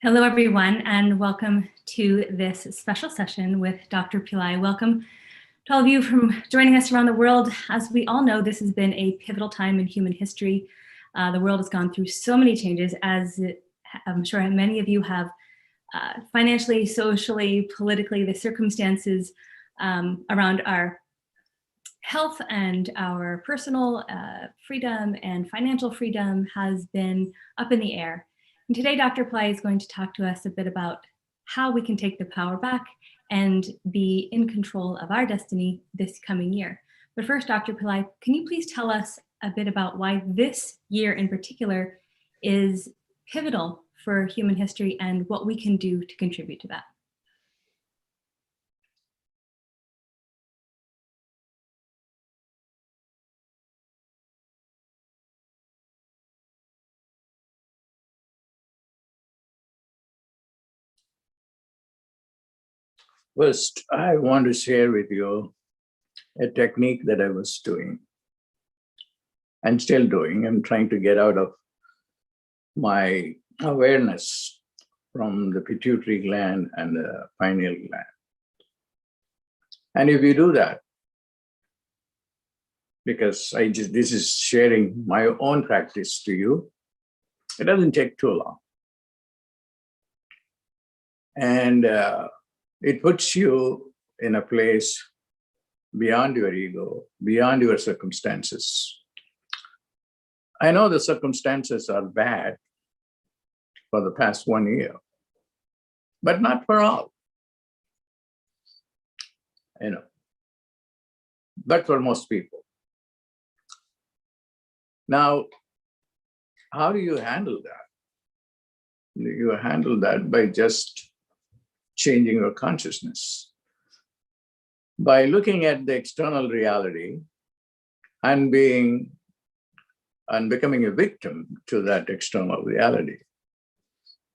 Hello, everyone, and welcome to this special session with Dr. Pillai. Welcome to all of you from joining us around the world. As we all know, this has been a pivotal time in human history. The world has gone through so many changes, as I'm sure many of you have, financially, socially, politically. The circumstances around our health and our personal freedom and financial freedom has been up in the air. And today, Dr. Pillai is going to talk to us a bit about how we can take the power back and be in control of our destiny this coming year. But first, Dr. Pillai, can you please tell us a bit about why this year in particular is pivotal for human history and what we can do to contribute to that? First, I want to share with you a technique that I was doing and still doing. I'm trying to get out of my awareness from the pituitary gland and the pineal gland. And if you do that, because this is sharing my own practice to you, it doesn't take too long. And it puts you in a place beyond your ego, beyond your circumstances. I know the circumstances are bad for the past 1 year, but not for all, but for most people. Now, how do you handle that? You handle that by just changing your consciousness, by looking at the external reality and becoming a victim to that external reality.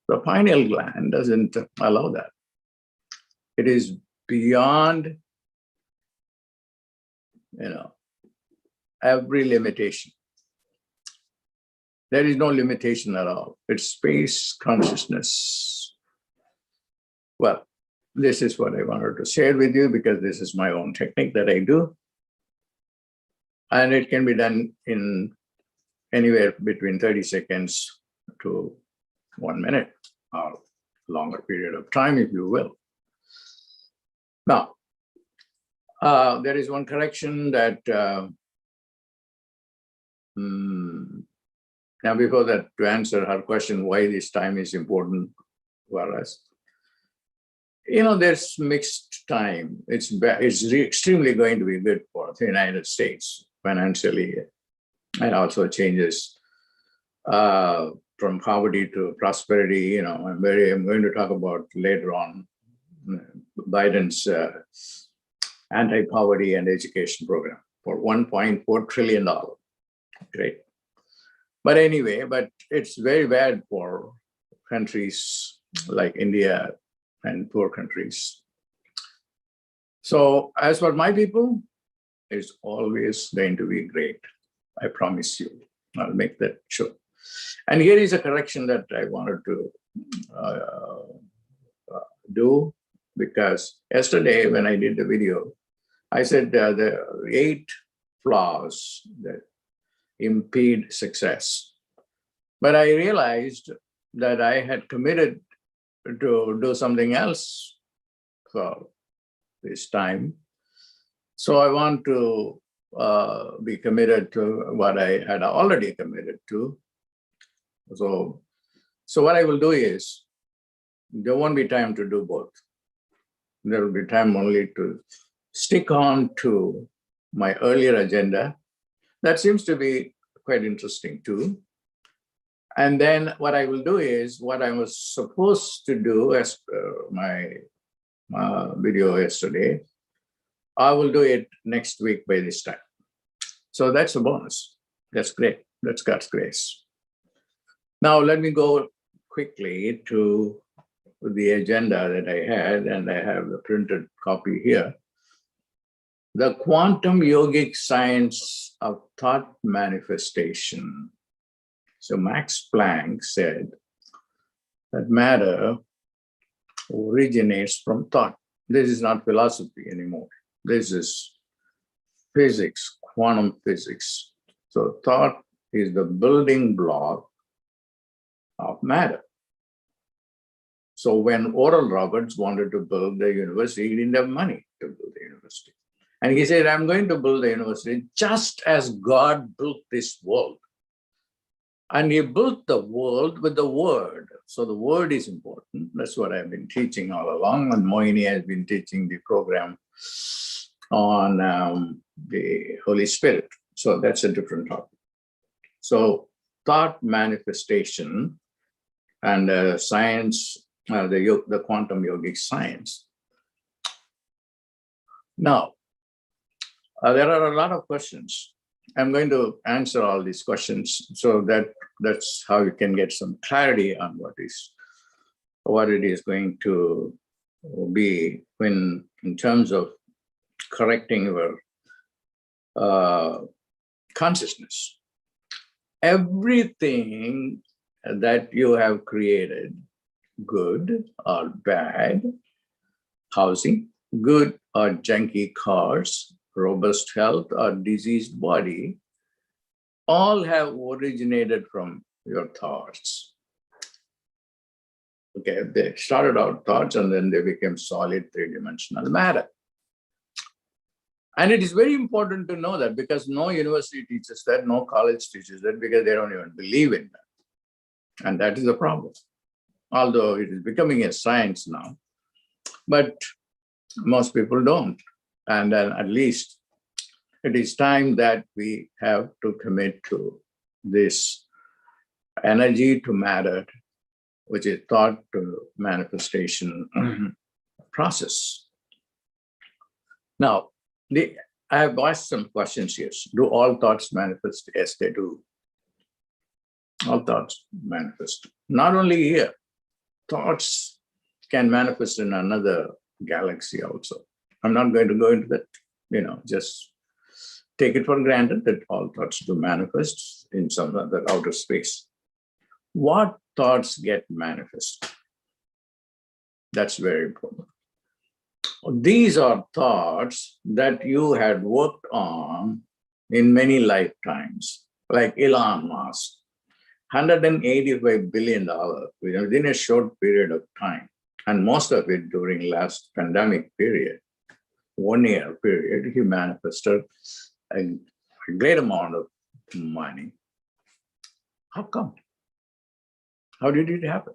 The pineal gland doesn't allow that. It is beyond, every limitation. There is no limitation at all. It's space consciousness. Well, this is what I wanted to share with you because this is my own technique that I do. And it can be done in anywhere between 30 seconds to 1 minute or longer period of time, if you will. Now, there is one correction that, now before that, to answer her question, why this time is important for us. There's mixed time. It's extremely going to be good for the United States financially, and also changes from poverty to prosperity. I'm going to talk about later on Biden's anti-poverty and education program for $1.4 trillion. Great. But anyway, it's very bad for countries like India and poor countries. So as for my people, it's always going to be great. I promise you. I'll make that sure. And here is a correction that I wanted to do, because yesterday when I did the video, I said the 8 flaws that impede success. But I realized that I had committed to do something else for this time. So I want to be committed to what I had already committed to. So what I will do is, there won't be time to do both. There will be time only to stick on to my earlier agenda. That seems to be quite interesting too. And then what I will do is what I was supposed to do as my video yesterday, I will do it next week by this time. So that's a bonus. That's great. That's God's grace. Now let me go quickly to the agenda that I had, and I have the printed copy here. The quantum yogic science of thought manifestation. So Max Planck said, that matter originates from thought. This is not philosophy anymore. This is physics, quantum physics. So thought is the building block of matter. So when Oral Roberts wanted to build the university, he didn't have money to build the university. And he said, I'm going to build the university just as God built this world. And he built the world with the word. So the word is important. That's what I've been teaching all along. And Moini has been teaching the program on the Holy Spirit. So that's a different topic. So thought manifestation and science, the quantum yogic science. Now, there are a lot of questions. I'm going to answer all these questions so that's how you can get some clarity on what it is going to be in terms of correcting your consciousness. Everything that you have created, good or bad, housing, good or junky cars, robust health or diseased body, all have originated from your thoughts. Okay, they started out thoughts and then they became solid three-dimensional matter. And it is very important to know that because no university teaches that, no college teaches that, because they don't even believe in that. And that is the problem. Although it is becoming a science now, but most people don't. And then at least it is time that we have to commit to this energy to matter, which is thought to manifestation process. Now, I have asked some questions here. Do all thoughts manifest? Yes, they do. All thoughts manifest. Not only here, thoughts can manifest in another galaxy also. I'm not going to go into that, just take it for granted that all thoughts do manifest in some other outer space. What thoughts get manifest? That's very important. These are thoughts that you had worked on in many lifetimes, like Elon Musk, $185 billion within a short period of time, and most of it during last pandemic period, 1 year period, he manifested a great amount of money. How come? How did it happen?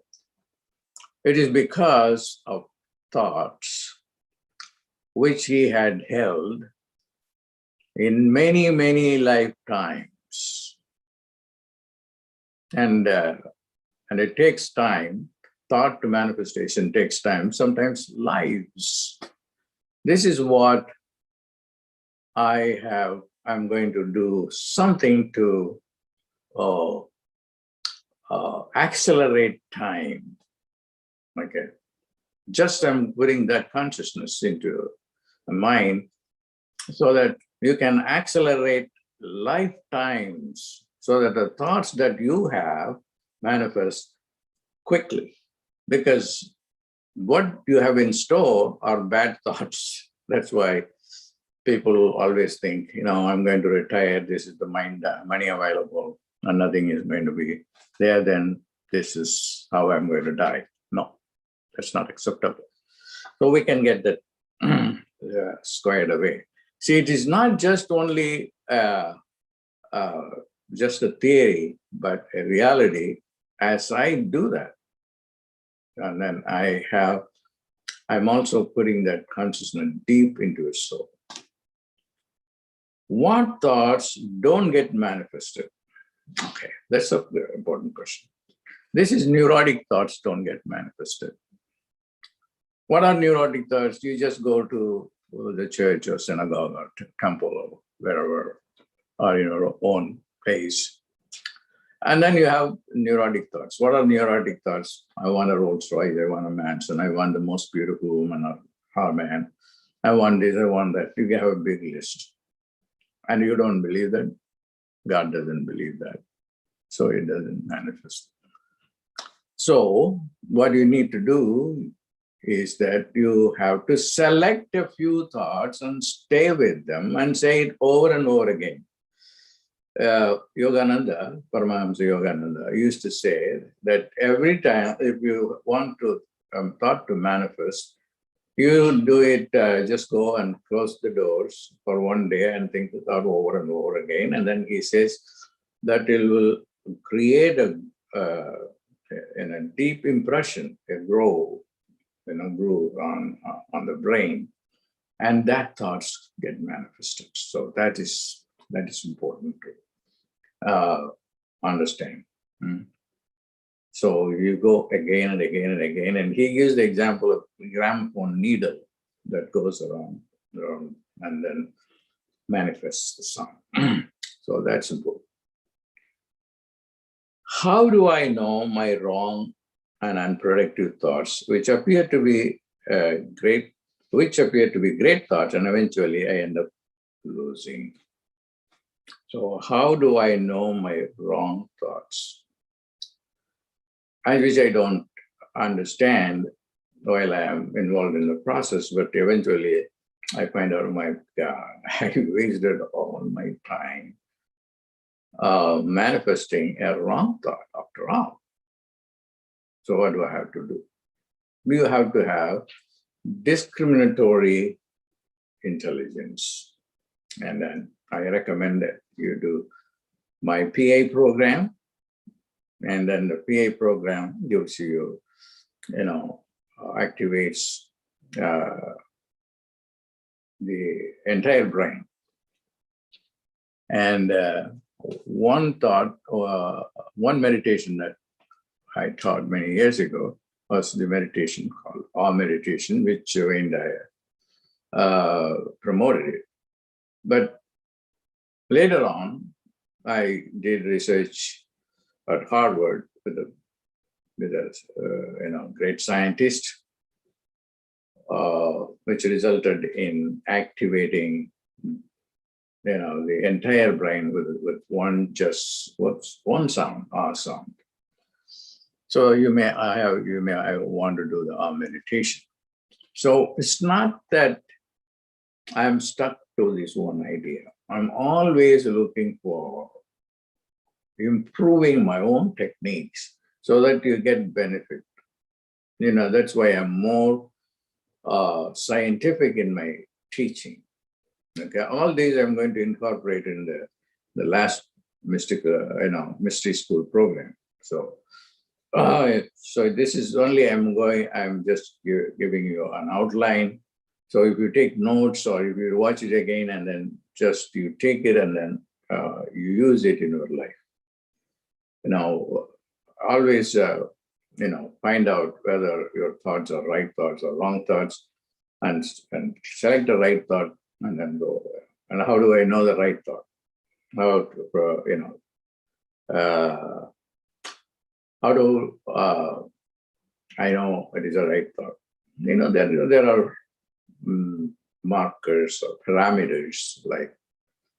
It is because of thoughts which he had held in many, many lifetimes. And it takes time. Thought to manifestation takes time, sometimes lives. This is what I'm going to do something to accelerate time. Okay. Just I'm putting that consciousness into the mind so that you can accelerate lifetimes so that the thoughts that you have manifest quickly. Because what you have in store are bad thoughts. That's why people always think, I'm going to retire, this is the money available, and nothing is going to be there, then this is how I'm going to die. No, that's not acceptable. So we can get that squared away. See, it is not just only just a theory, but a reality as I do that. And then I'm also putting that consciousness deep into his soul. What thoughts don't get manifested? Okay, that's a very important question. This is neurotic thoughts don't get manifested. What are neurotic thoughts? You just go to the church or synagogue or temple or wherever, or in your own place. And then you have neurotic thoughts. What are neurotic thoughts? I want a Rolls Royce, I want a mansion, I want the most beautiful woman or man, I want this, I want that. You have a big list. And you don't believe that. God doesn't believe that. So it doesn't manifest. So what you need to do is that you have to select a few thoughts and stay with them and say it over and over again. Yogananda, Paramahamsa Yogananda, used to say that every time if you want to thought to manifest, you do it, just go and close the doors for one day and think the thought over and over again. And then he says that it will create a deep impression, a groove on the brain, and that thoughts get manifested. So that is important to understand. So you go again and again and again, and he gives the example of a gramophone needle that goes around and then manifests the sound. So that's important. How do I know my wrong and unproductive thoughts, which appear to be great thoughts, and eventually I end up losing? So how do I know my wrong thoughts? Which I don't understand while I am involved in the process, but eventually I find out, oh my God, I wasted all my time manifesting a wrong thought after all. So what do I have to do? You have to have discriminatory intelligence. And then I recommend that you do my PA program. And then the PA program gives you, activates the entire brain. And one meditation that I taught many years ago was the meditation called Awe meditation, which Wayne Dyer promoted it. But later on, I did research at Harvard with a great scientist, which resulted in activating the entire brain with one sound, R sound. So you may want to do the meditation. So it's not that I'm stuck to this one idea. I'm always looking for improving my own techniques so that you get benefit. That's why I'm more scientific in my teaching. Okay, all these I'm going to incorporate in the last mystery school program. So this is only I'm just giving you an outline. So if you take notes or if you watch it again and then just you take it and then you use it in your life. Always, find out whether your thoughts are right thoughts or wrong thoughts, and select the right thought and then go there. And how do I know the right thought? How do I know it is a right thought? There are markers or parameters, like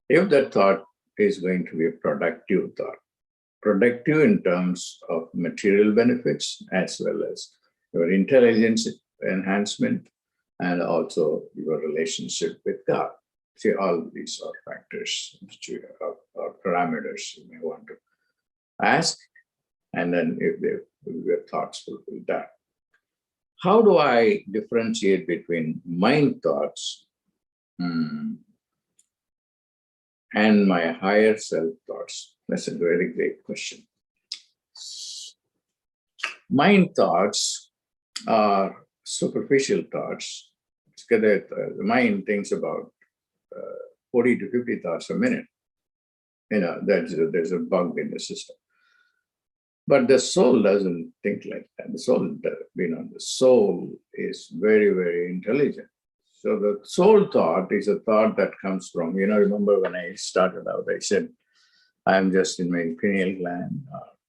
if that thought is going to be a productive thought, productive in terms of material benefits as well as your intelligence enhancement and also your relationship with God. See, all these are factors or parameters you may want to ask, and then if your thoughts fulfill that. How do I differentiate between mind thoughts and my higher self thoughts? That's a very great question. Mind thoughts are superficial thoughts. The mind thinks about 40 to 50 thoughts a minute. There's a bug in the system. But the soul doesn't think like that. The soul is very, very intelligent. So the soul thought is a thought that comes from, remember when I started out, I said, I'm just in my pineal gland,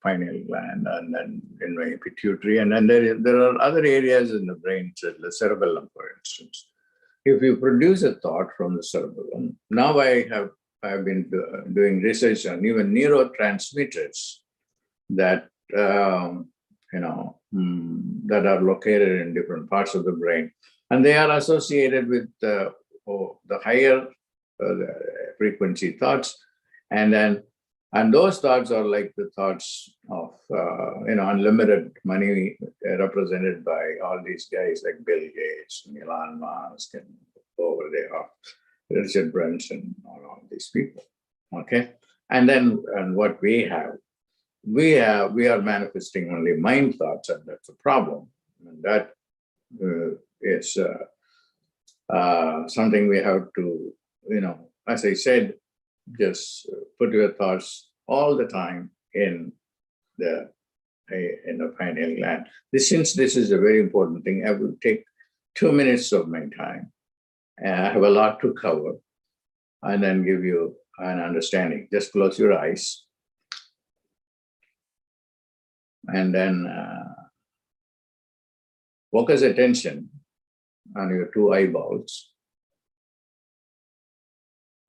and then in my pituitary, and then there are other areas in the brain, the cerebellum, for instance. If you produce a thought from the cerebellum, now I've been doing research on even neurotransmitters that that are located in different parts of the brain, and they are associated with the higher frequency thoughts, and those thoughts are like the thoughts of unlimited money, represented by all these guys like Bill Gates, Elon Musk, and over there, Richard Branson, all these people. Okay, and what we are manifesting only mind thoughts, and that's a problem. And that is something we have to, as I said, just put your thoughts all the time in the pineal gland. Since this is a very important thing, I will take 2 minutes of my time. I have a lot to cover, and then give you an understanding. Just close your eyes, and then focus attention on your two eyeballs.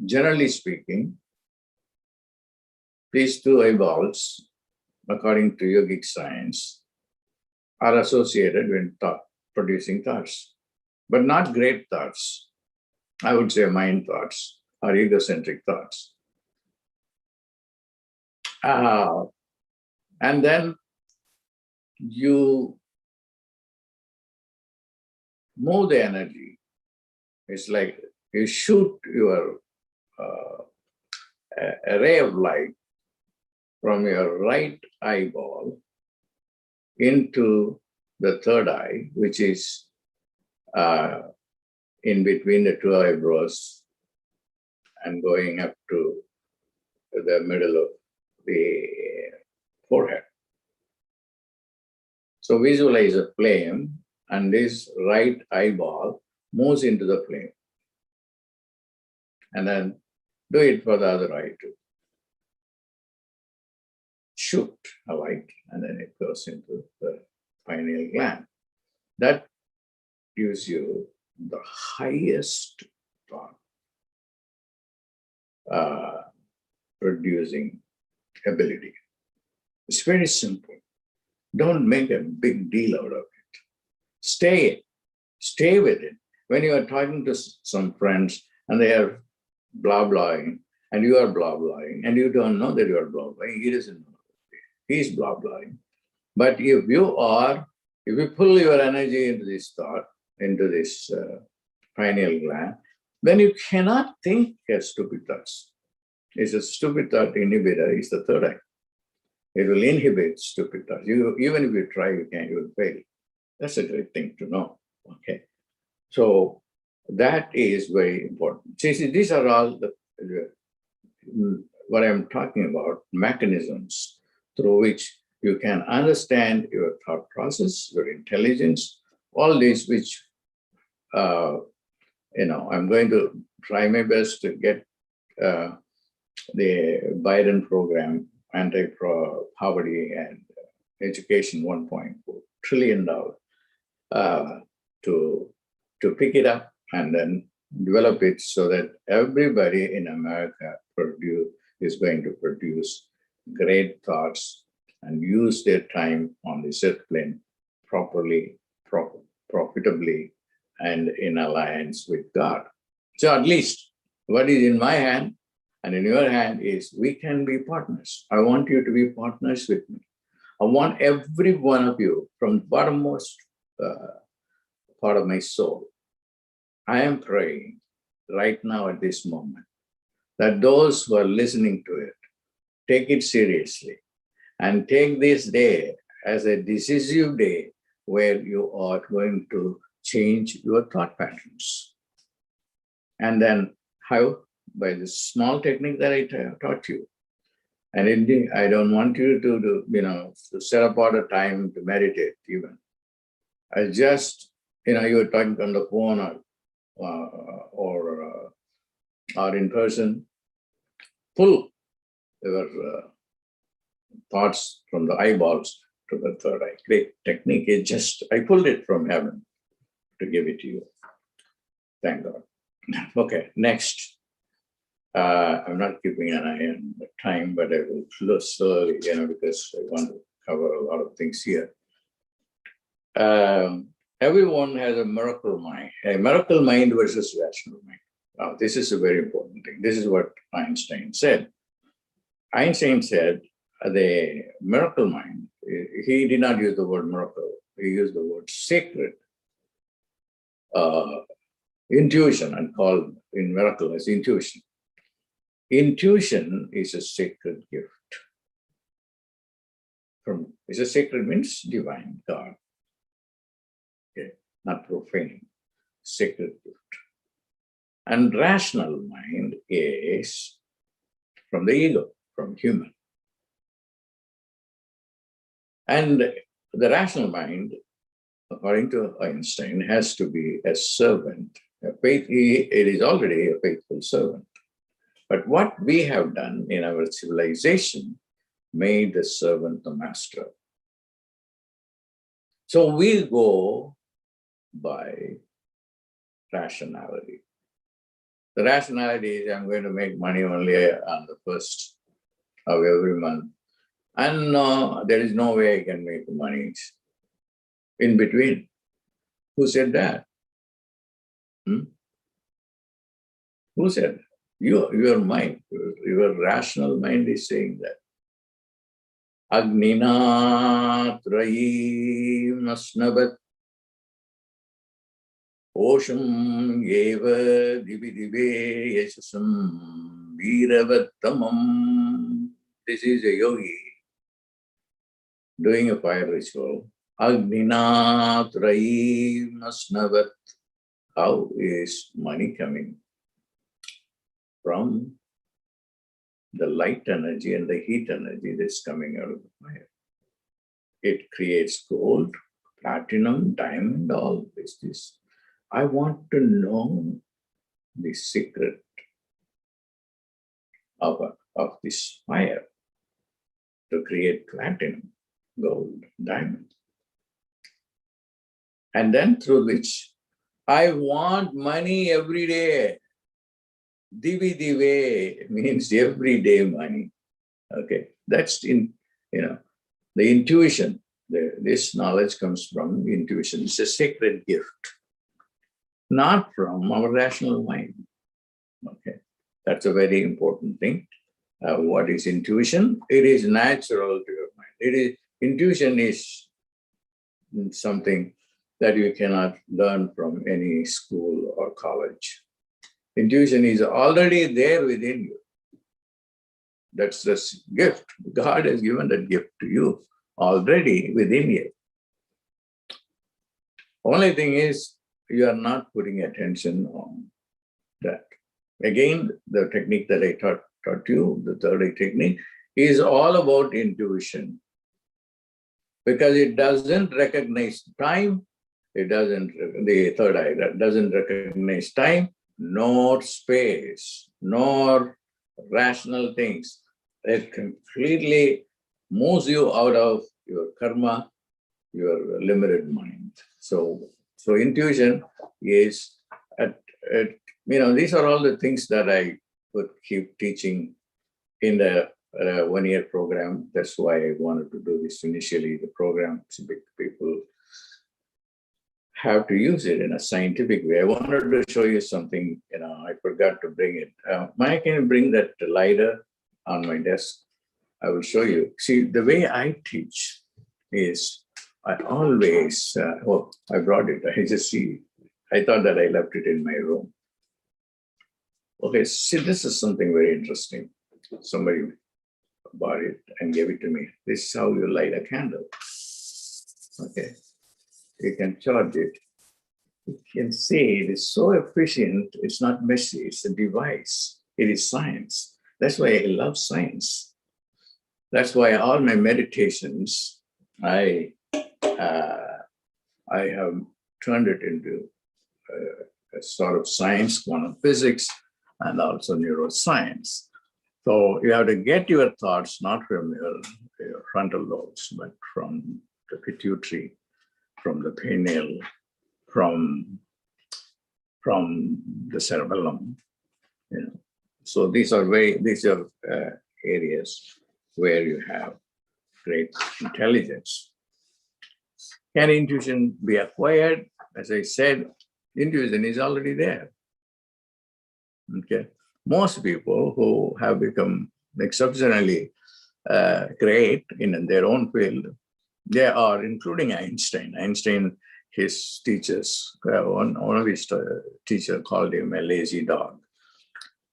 Generally speaking, these two eyeballs, according to yogic science, are associated with producing thoughts, but not great thoughts. I would say mind thoughts or egocentric thoughts. And then you move the energy. It's like you shoot your a ray of light from your right eyeball into the third eye, which is in between the two eyebrows and going up to the middle of the forehead. So visualize a flame, and this right eyeball moves into the flame. And then do it for the other eye too. Shoot a light, and then it goes into the pineal gland. That gives you the highest thought producing ability. It's very simple. Don't make a big deal out of it. Stay with it. When you are talking to some friends and they are blah-blahing, and you are blah-blahing, and you don't know that you are blah-blahing, he doesn't know. He's blah-blahing. But if you pull your energy into this thought, into this pineal gland, then you cannot think a stupid thoughts. It's a stupid thought inhibitor, is the third eye. It will inhibit stupid thoughts. Even if you try, you will fail. That's a great thing to know. Okay. So that is very important. See, these are all what I'm talking about, mechanisms through which you can understand your thought process, your intelligence, all these which, I'm going to try my best to get the Biden program, anti-poverty and education $1.4 trillion to pick it up and then develop it so that everybody in America is going to produce great thoughts and use their time on this earth plane properly, profitably, and in alliance with God. So at least what is in my hand and in your hand is we can be partners. I want you to be partners with me. I want every one of you, from the bottommost part of my soul, I am praying right now at this moment that those who are listening to it take it seriously and take this day as a decisive day where you are going to change your thought patterns. And then how? By the small technique that I taught you. And indeed, I don't want you to set apart a time to meditate even. I just, you were talking on the phone or in person, pull your thoughts from the eyeballs to the third eye. Great technique. I pulled it from heaven to give it to you. Thank God. Okay, next. I'm not keeping an eye on the time, but I will close slowly, because I want to cover a lot of things here. everyone has a miracle mind versus rational mind. Now, this is a very important thing. This is what Einstein said. Einstein said the miracle mind, he did not use the word miracle, he used the word sacred intuition, and called in miracle as intuition. Intuition is a sacred gift. It's a sacred means divine, God. Okay, not profane, sacred gift. And rational mind is from the ego, from human. And the rational mind, according to Einstein, has to be a servant. It is already a faithful servant. But what we have done in our civilization made the servant the master. So we go by rationality. The rationality is I'm going to make money only on the first of every month. And there is no way I can make money in between. Who said that? Who said that? Your mind, your rational mind is saying that. Agnina trayim asnabat osham eva dividive yasasam viravattamam. This is a yogi doing a fire ritual. Agnina trayim asnavat. How is money coming? From the light energy and the heat energy that's coming out of the fire. It creates gold, platinum, diamond, all this. I want to know the secret of this fire to create platinum, gold, diamond. And then through which I want money every day. Divi dive means everyday money. Okay, that's the intuition. This knowledge comes from intuition. It's a sacred gift, not from our rational mind. Okay, that's a very important thing. What is intuition? It is natural to your mind. Intuition is something that you cannot learn from any school or college. Intuition is already there within you. That's the gift. God has given that gift to you already within you. Only thing is, you are not putting attention on that. Again, the technique that I taught you, the third eye technique, is all about intuition. Because it doesn't recognize time, the third eye doesn't recognize time, nor space, nor rational things. It completely moves you out of your karma, your limited mind. So intuition is, these are all the things that I would keep teaching in the 1-year program. That's why I wanted to do this initially. The program, people have to use it in a scientific way. I wanted to show you something, I forgot to bring it. I can bring that lighter on my desk. I will show you. See, the way I teach is I always, I brought it. I just see, I thought that I left it in my room. Okay, see, this is something very interesting. Somebody bought it and gave it to me. This is how you light a candle. Okay. You can charge it. You can see it is so efficient, it's not messy, it's a device. It is science. That's why I love science. That's why all my meditations, I have turned it into a sort of science, quantum physics, and also neuroscience. So you have to get your thoughts not from your frontal lobes, but from the pituitary, from the pineal, from the cerebellum. So these are areas where you have great intelligence. Can intuition be acquired? As I said, intuition is already there. Okay. Most people who have become exceptionally great in their own field, they are, including Einstein. Einstein, his teachers, one of his teachers called him a lazy dog,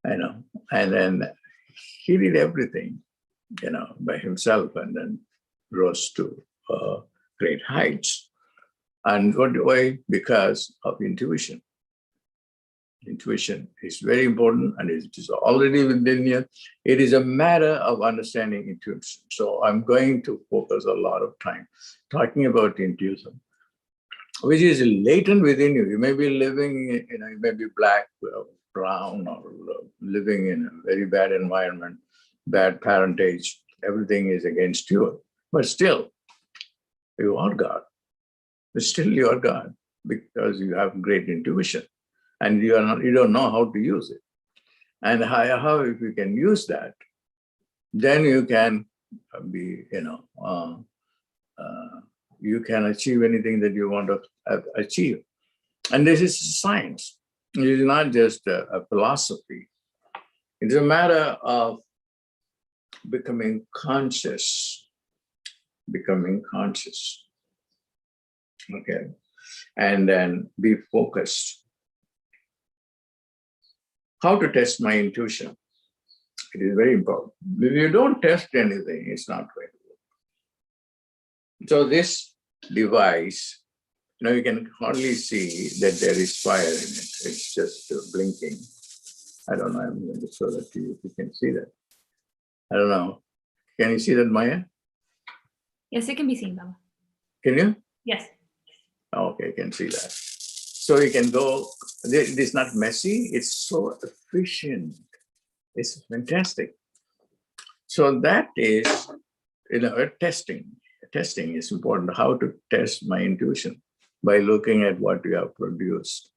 and then he did everything, by himself, and then rose to great heights. And why? Because of intuition. Intuition is very important, and it is already within you. It is a matter of understanding intuition. So I'm going to focus a lot of time talking about intuition, which is latent within you. You may be living, you may be black, brown, or living in a very bad environment, bad parentage. Everything is against you, but still, you are God. But still, you are God because you have great intuition. And you don't know how to use it. And how if you can use that, then you can be, you can achieve anything that you want to achieve. And this is science. It is not just a philosophy. It's a matter of becoming conscious, okay? And then be focused. How to test my intuition? It is very important. If you don't test anything, it's not going to work. So this device, you can hardly see that there is fire in it. It's just blinking. I don't know. I'm going to show that to you if you can see that. I don't know. Can you see that, Maya? Yes, it can be seen, Baba. Can you? Yes. Okay, I can see that. So you can go, it is not messy, it's so efficient. It's fantastic. So that is, testing. Testing is important. How to test my intuition? By looking at what you have produced.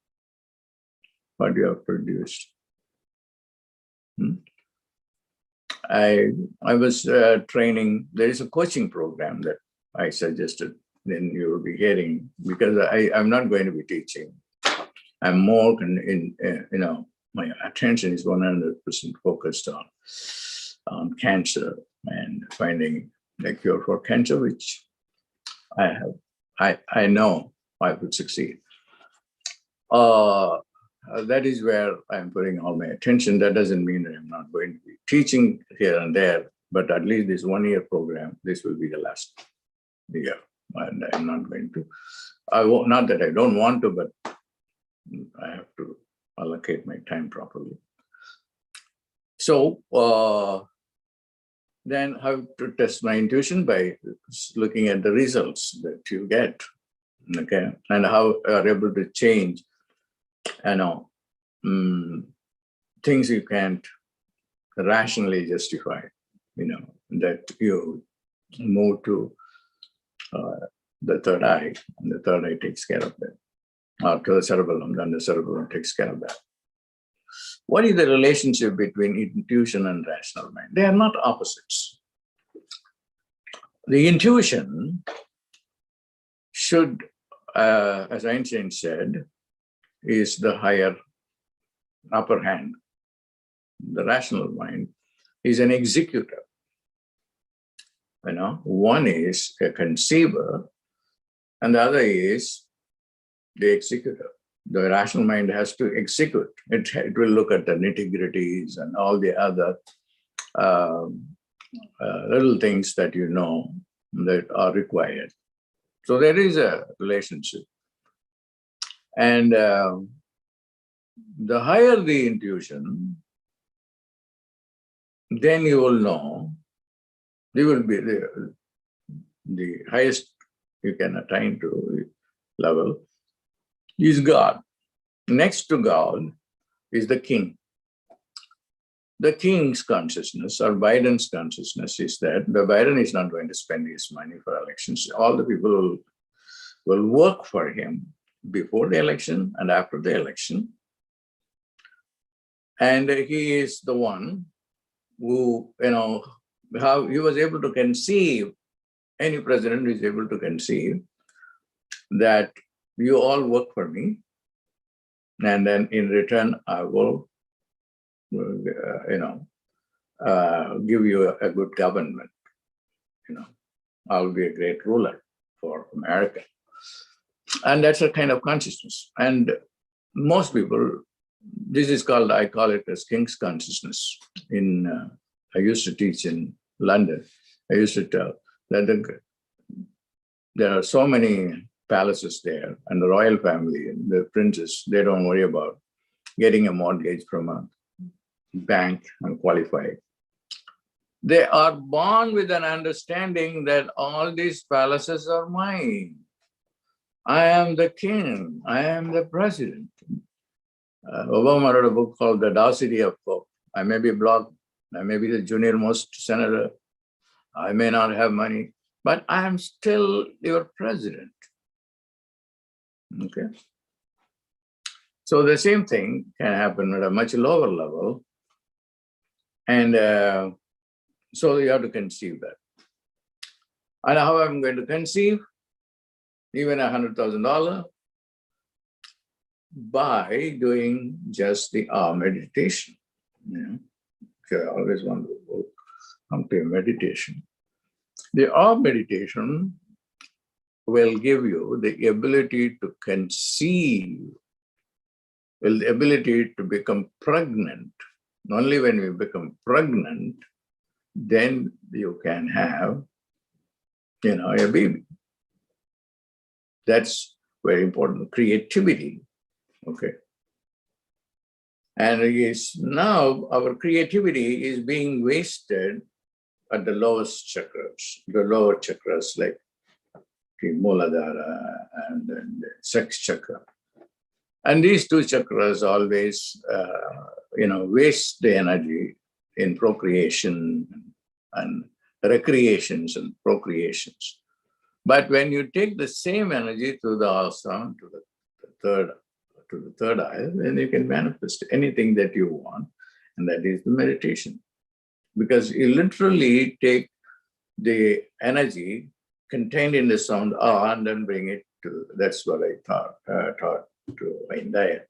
I was training, there is a coaching program that I suggested, then you will be hearing, because I'm not going to be teaching. I'm more my attention is 100% focused on cancer and finding a cure for cancer, which I know I would succeed. That is where I'm putting all my attention. That doesn't mean that I'm not going to be teaching here and there, but at least this 1 year program, this will be the last year. And I'm not going to, not that I don't want to, but I have to allocate my time properly. So then how to test my intuition? By looking at the results that you get, okay? And how are able to change, things you can't rationally justify, that you move to the third eye, and the third eye takes care of that. Or to the cerebellum, then the cerebellum takes care of that. What is the relationship between intuition and rational mind? They are not opposites. The intuition should, as Einstein said, is the higher upper hand. The rational mind is an executor. One is a conceiver, and the other is the executor. The rational mind has to execute. It will look at the nitty-gritties and all the other little things that that are required. So there is a relationship. And the higher the intuition, then you will know, you will be the highest you can attain to level is God. Next to God is the king. The king's consciousness, or Biden's consciousness, is that the Biden is not going to spend his money for elections. All the people will work for him before the election and after the election. And he is the one who, how he was able to conceive, any president is able to conceive that you all work for me, and then in return, I will, give you a good government. I'll be a great ruler for America. And that's a kind of consciousness. And most people, this is called, I call it as king's consciousness. I used to teach in London. I used to tell that there are so many palaces there, and the royal family and the princes, they don't worry about getting a mortgage from a bank and qualify. They are born with an understanding that all these palaces are mine. I am the king. I am the president. Obama wrote a book called The Audacity of Hope. I may be blocked. I may be the junior most senator. I may not have money, but I am still your president. Okay. So the same thing can happen at a much lower level. And so you have to conceive that. And how I'm going to conceive? Even $100,000 by doing just the meditation. I always want to come to meditation. The meditation will give you the ability to conceive, the ability to become pregnant. Only when you become pregnant, then you can have, a baby. That's very important. Creativity, okay? And now our creativity is being wasted at the lowest chakras, the lower chakras like the Muladhara and then the sex chakra. And these two chakras always, waste the energy in procreation and recreations and procreations. But when you take the same energy to the asana, to the third eye, then you can manifest anything that you want, and that is the meditation. Because you literally take the energy contained in the sound and then bring it to. That's what I taught to Indaya.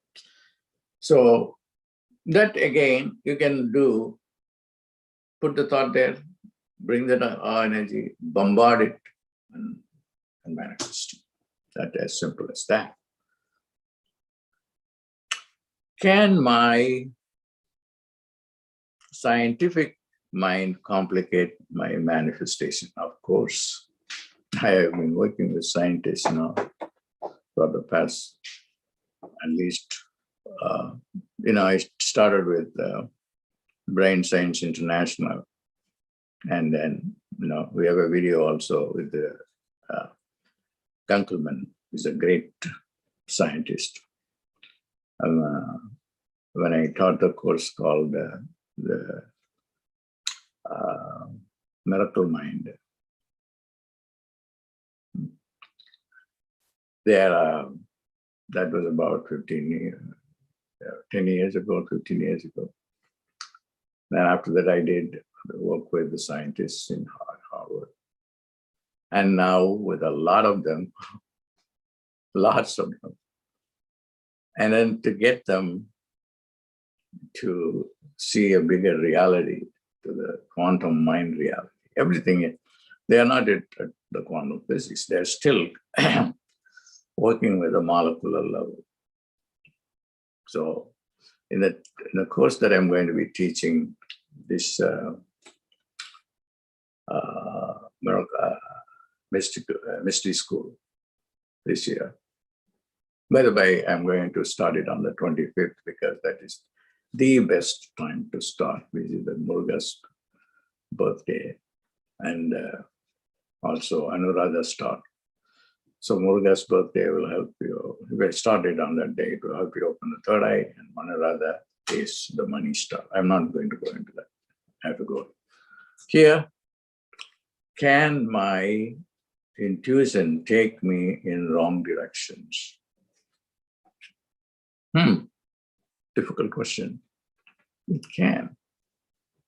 So that again you can do. Put the thought there, bring that energy, bombard it, and manifest. That's as simple as that. Can my scientific mind complicate my manifestation? Of course. I have been working with scientists now for the past, at least, I started with Brain Science International. And then, we have a video also with the Kunkelman, who's a great scientist. When I taught the course called the Miracle Mind, that was about 10 years ago, 15 years ago. Then after that, I did work with the scientists in Harvard. And now with a lot of them, lots of them. And then to get them to see a bigger reality, to the quantum mind reality, everything, they are not at the quantum physics. They're still working with a molecular level. So in the course that I'm going to be teaching, this mystery school this year. By the way, I'm going to start it on the 25th because that is the best time to start, which is the Muruga's birthday, and also Anuradha's start. So Muruga's birthday will help you. If I started on that day, it will help you open the third eye, and Anuradha is the money star. I'm not going to go into that. I have to go here. Can my intuition take me in wrong directions? Difficult question. It can.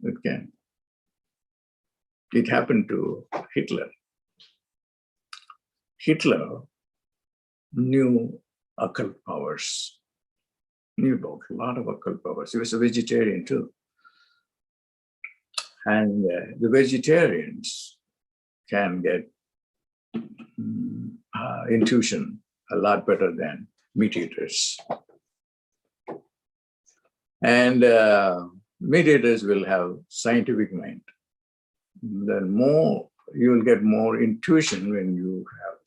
It can. It happened to Hitler. Hitler knew occult powers, knew about a lot of occult powers. He was a vegetarian too. And the vegetarians can get intuition a lot better than meat eaters. And meat eaters will have scientific mind. Then you will get more intuition when you have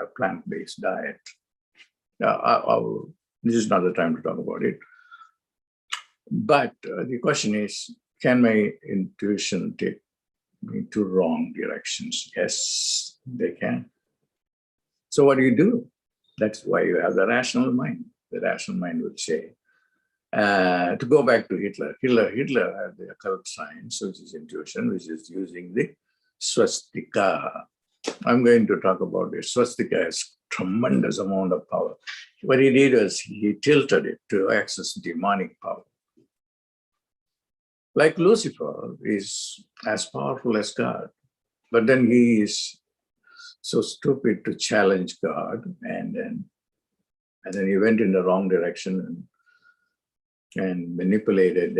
a plant-based diet. This is not the time to talk about it. But the question is, can my intuition take me to wrong directions? Yes, they can. So what do? That's why you have the rational mind. The rational mind would say, to go back to Hitler had the occult science, which is intuition, which is using the swastika. I'm going to talk about it. Swastika has tremendous amount of power. What he did was he tilted it to access demonic power. Like Lucifer is as powerful as God, but then he is so stupid to challenge God, and then he went in the wrong direction and manipulated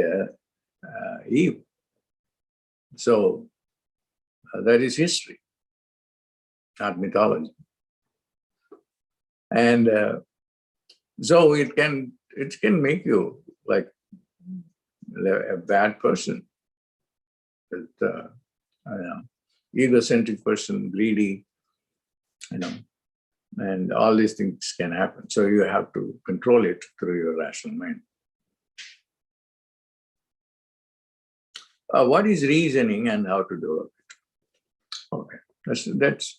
Eve. So that is history, not mythology. And so it can make you like a bad person, with egocentric person, greedy, and all these things can happen. So you have to control it through your rational mind. What is reasoning and how to develop it? Okay, that's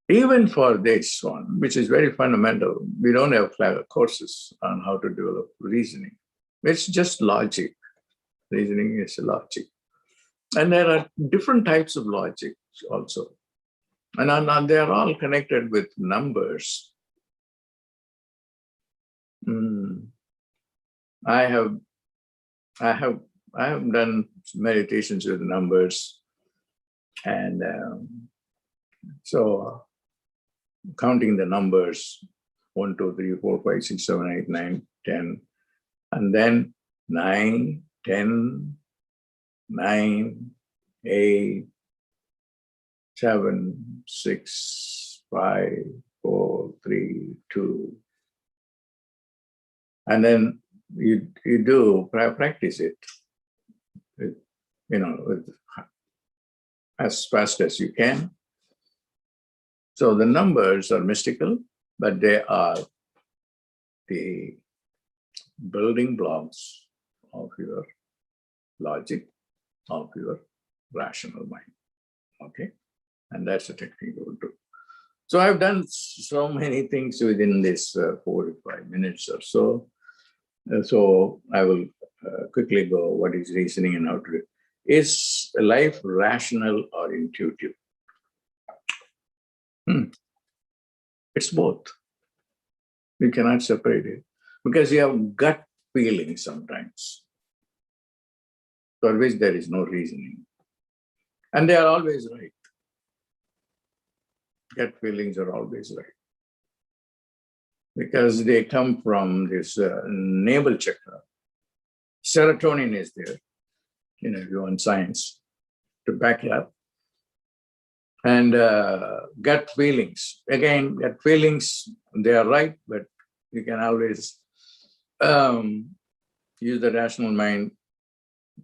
even for this one, which is very fundamental. We don't have courses on how to develop reasoning. It's just logic. Reasoning is logic. And there are different types of logic also. And they are all connected with numbers. I have done meditations with numbers. And so counting the numbers, 1, 2, 3, 4, 5, 6, 7, 8, 9, 10, and then 9, 10, 9, 8, 7, 6, 5, 4, 3, 2. And then you do practice it, with as fast as you can. So the numbers are mystical, but they are the building blocks of your logic, of your rational mind. Okay? And that's the technique we will do. So I've done so many things within this 4 to 5 minutes or so. So I will quickly go what is reasoning and how to do it. Is life rational or intuitive? It's both. You cannot separate it because you have gut feeling sometimes, for which there is no reasoning. And they are always right. Gut feelings are always right. Because they come from this navel chakra. Serotonin is there, if you want science to back it up. And gut feelings. Again, gut feelings, they are right, but you can always use the rational mind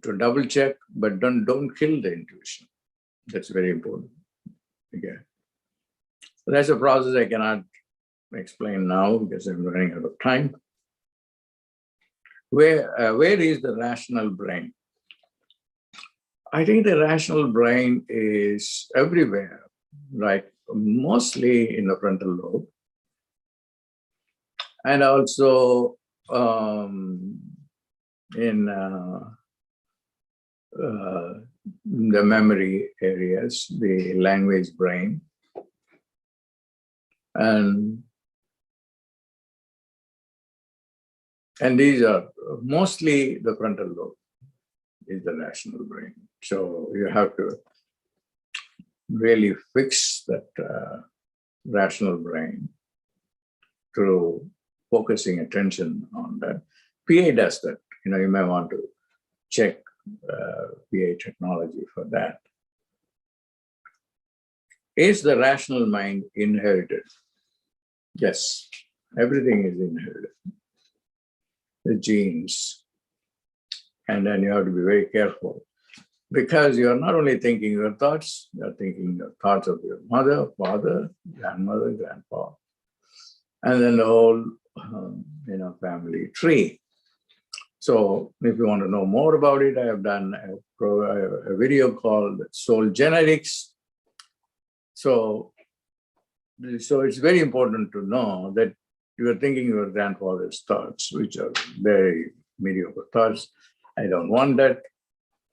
to double check, but don't kill the intuition. That's very important. Okay. So that's a process I cannot explain now because I'm running out of time. Where is the rational brain? I think the rational brain is everywhere, right? Mostly in the frontal lobe. And also in the memory areas, the language brain. And these are mostly the frontal lobe is the rational brain. So you have to really fix that rational brain through focusing attention on that. PA does that. You may want to check PA technology for that. Is the rational mind inherited? Yes, everything is inherited. The genes. And then you have to be very careful, because you're not only thinking your thoughts, you're thinking the thoughts of your mother, father, grandmother, grandpa, and then the whole family tree. So if you want to know more about it, I have done a video called Soul Genetics. So it's very important to know that you are thinking your grandfather's thoughts, which are very mediocre thoughts. I don't want that.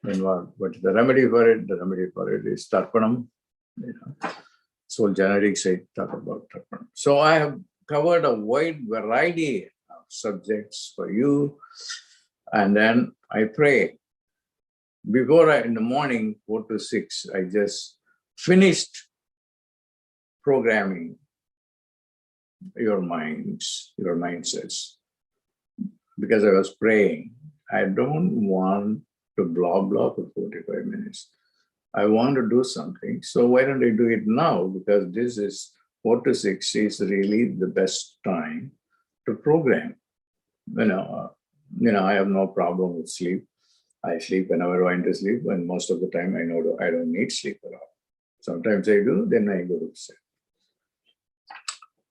Then what is the remedy for it? The remedy for it is Tarpanam. Soul Genetics, I talk about Tarpanam. So I have covered a wide variety of subjects for you. And then I pray. Before in the morning, 4 to 6, I just finished programming your minds, your mindsets, because I was praying. I don't want to blah, blah for 45 minutes. I want to do something. So why don't I do it now? Because this is 4 to 6 is really the best time to program. I have no problem with sleep. I sleep whenever I want to sleep, and most of the time I know I don't need sleep at all. Sometimes I do, then I go to sleep.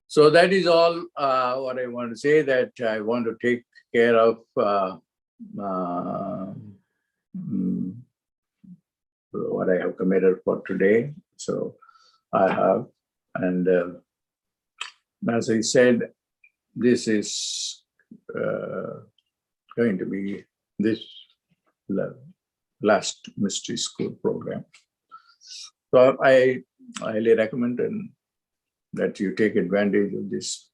So that is all what I want to say, that I want to take care of what I have committed for today. So I have, and as I said, this is going to be this last mystery school program. So I highly recommend that you take advantage of this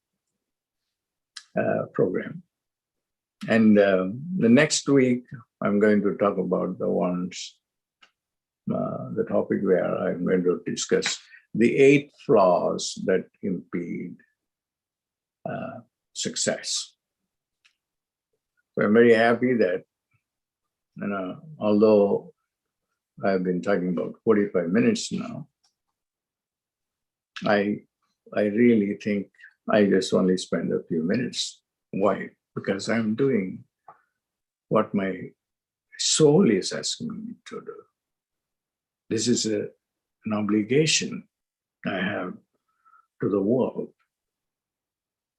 program. And the next week, I'm going to talk about the topic where I'm going to discuss the 8 flaws that impede success. So I'm very happy that, although I've been talking about 45 minutes now, I really think I just only spend a few minutes. Why? Because I'm doing what my soul is asking me to do. This is an obligation I have to the world.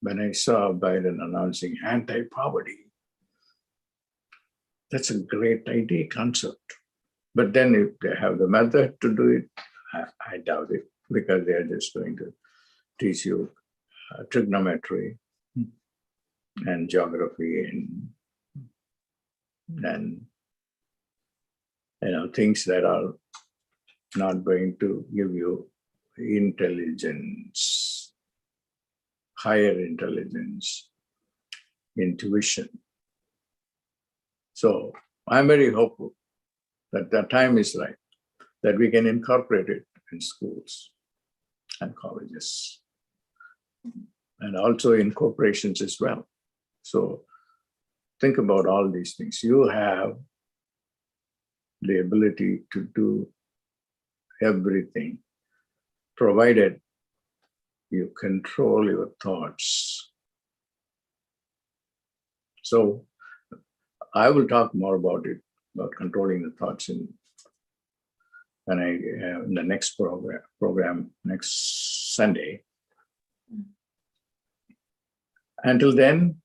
When I saw Biden announcing anti-poverty, that's a great idea, concept. But then if they have the method to do it, I doubt it, because they are just going to teach you trigonometry and geography and things that are not going to give you intelligence, higher intelligence, intuition. So I'm very hopeful that the time is right, that we can incorporate it in schools and colleges, and also in corporations as well. So think about all these things. You have the ability to do everything, provided you control your thoughts. So I will talk more about it, about controlling the thoughts in the next program next Sunday. Until then,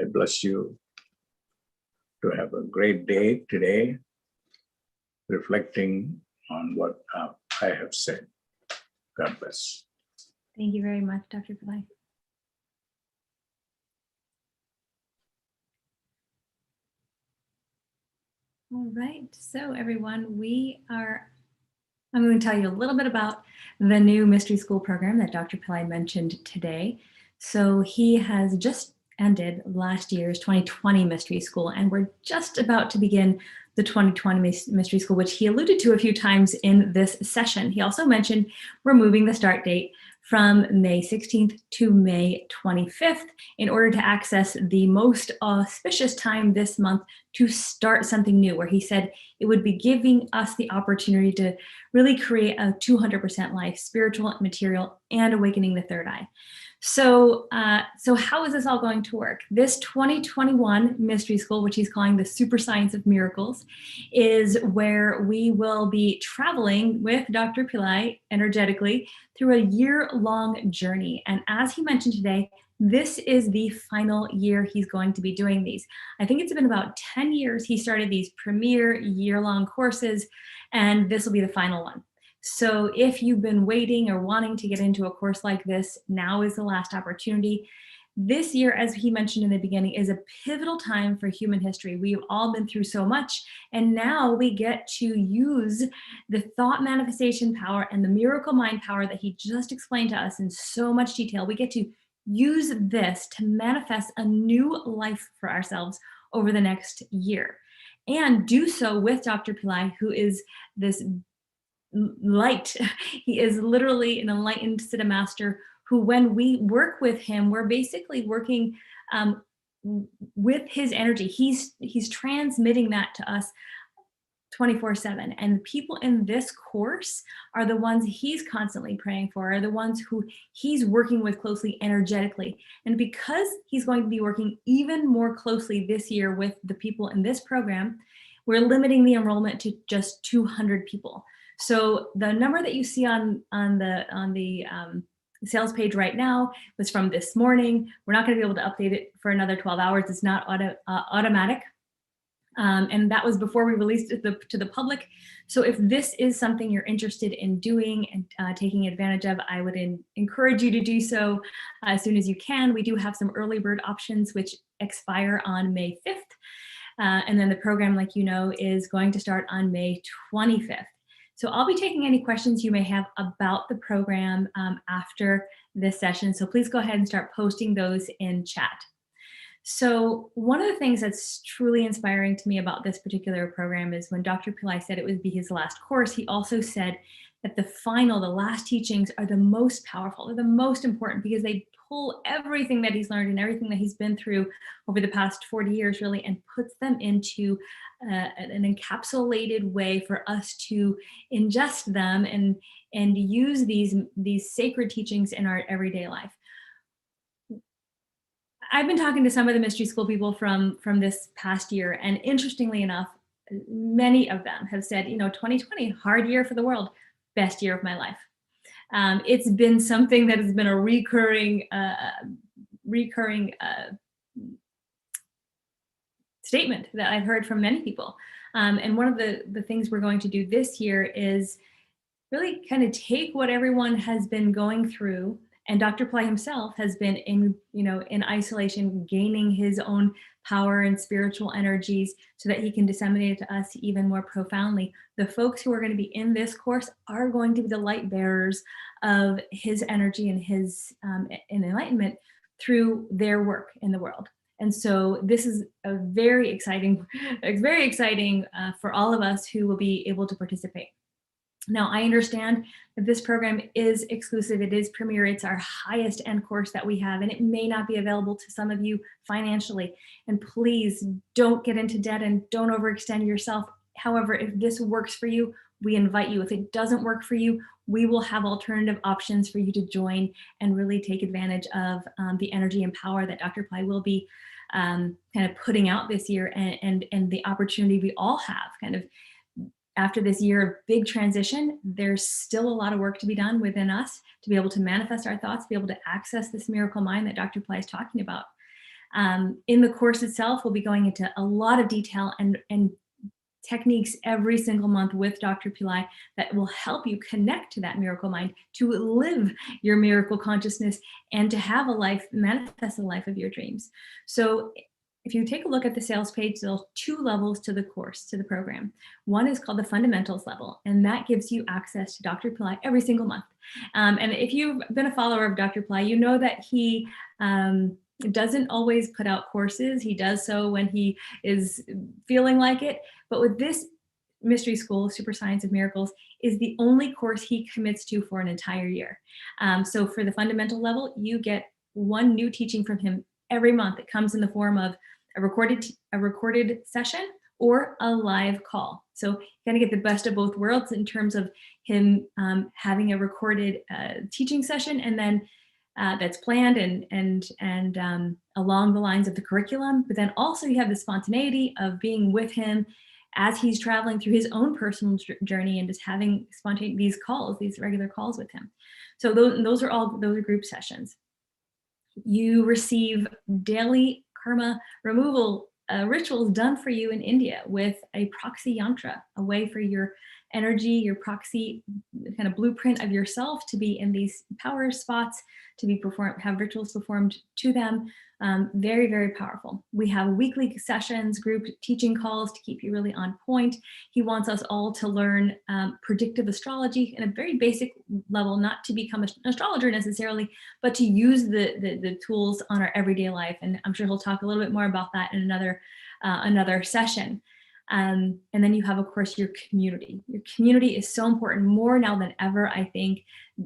I bless you to have a great day today, reflecting on what I have said. God bless. Thank you very much, Dr. Pillai. All right, so everyone, I'm going to tell you a little bit about the new mystery school program that Dr. Pillai mentioned today. So he has just ended last year's 2020 mystery school, and we're just about to begin the 2020 mystery school, which he alluded to a few times in this session. He also mentioned we're moving the start date from May 16th to May 25th in order to access the most auspicious time this month to start something new, where he said it would be giving us the opportunity to really create a 200% life, spiritual, material, and awakening the third eye. So how is this all going to work? This 2021 mystery school, which he's calling the Super Science of Miracles, is where we will be traveling with Dr. Pillai energetically through a year-long journey. And as he mentioned today, this is the final year he's going to be doing these. I think it's been about 10 years he started these premier year-long courses, and this will be the final one. So if you've been waiting or wanting to get into a course like this, now is the last opportunity. This year, as he mentioned in the beginning, is a pivotal time for human history. We've all been through so much, and now we get to use the thought manifestation power and the miracle mind power that he just explained to us in so much detail. We get to use this to manifest a new life for ourselves over the next year, and do so with Dr. Pillai, who is this light. He is literally an enlightened Siddha master who, when we work with him, we're basically working with his energy. He's transmitting that to us 24/7. And the people in this course are the ones he's constantly praying for, are the ones who he's working with closely energetically. And because he's going to be working even more closely this year with the people in this program, we're limiting the enrollment to just 200 people. So the number that you see on the sales page right now was from this morning. We're not going to be able to update it for another 12 hours. It's not automatic. And that was before we released it to the public. So if this is something you're interested in doing and taking advantage of, I would encourage you to do so as soon as you can. We do have some early bird options which expire on May 5th. And then the program, like you know, is going to start on May 25th. So I'll be taking any questions you may have about the program after this session. So please go ahead and start posting those in chat. So one of the things that's truly inspiring to me about this particular program is when Dr. Pillai said it would be his last course, he also said that the last teachings are the most powerful, they're the most important, because they pull everything that he's learned and everything that he's been through over the past 40 years really, and puts them into an encapsulated way for us to ingest them and use these sacred teachings in our everyday life. I've been talking to some of the mystery school people from this past year, and interestingly enough, many of them have said, 2020, hard year for the world, best year of my life. It's been something that has been a recurring statement that I've heard from many people. And one of the things we're going to do this year is really kind of take what everyone has been going through. And Dr. Pillai himself has been in isolation, gaining his own power and spiritual energies so that he can disseminate it to us even more profoundly. The folks who are going to be in this course are going to be the light bearers of his energy and his enlightenment through their work in the world. And so this is a very exciting for all of us who will be able to participate. Now, I understand that this program is exclusive, it is premier, it's our highest end course that we have, and it may not be available to some of you financially. And please don't get into debt and don't overextend yourself. However, if this works for you, we invite you. If it doesn't work for you, we will have alternative options for you to join and really take advantage of the energy and power that Dr. Pillai will be kind of putting out this year, and the opportunity we all have kind of after this year of big transition. There's still a lot of work to be done within us to be able to manifest our thoughts, be able to access this miracle mind that Dr. Pillai is talking about. In the course itself, we'll be going into a lot of detail and techniques every single month with Dr. Pillai that will help you connect to that miracle mind, to live your miracle consciousness, and to have a life, manifest the life of your dreams. So if you take a look at the sales page, there's 2 levels to the course, to the program. One is called the fundamentals level, and that gives you access to Dr. Pillai every single month. And if you've been a follower of Dr. Pillai, you know that he doesn't always put out courses. He does so when he is feeling like it. But with this mystery school, Super Science of Miracles, is the only course he commits to for an entire year. So for the fundamental level, you get one new teaching from him every month. It comes in the form of a recorded session or a live call. So you kind of get the best of both worlds in terms of him having a recorded teaching session, and then that's planned and along the lines of the curriculum. But then also you have the spontaneity of being with him as he's traveling through his own personal journey and just having these calls, these regular calls with him. So those are group sessions. You receive daily karma removal rituals done for you in India with a proxy yantra, a way for your energy, your proxy kind of blueprint of yourself to be in these power spots, to be have rituals performed to them. Very, very powerful. We have weekly sessions, group teaching calls to keep you really on point. He wants us all to learn predictive astrology in a very basic level, not to become an astrologer necessarily, but to use the tools on our everyday life. And I'm sure he'll talk a little bit more about that in another session. And then you have, of course, your community. Your community is so important, more now than ever, I think.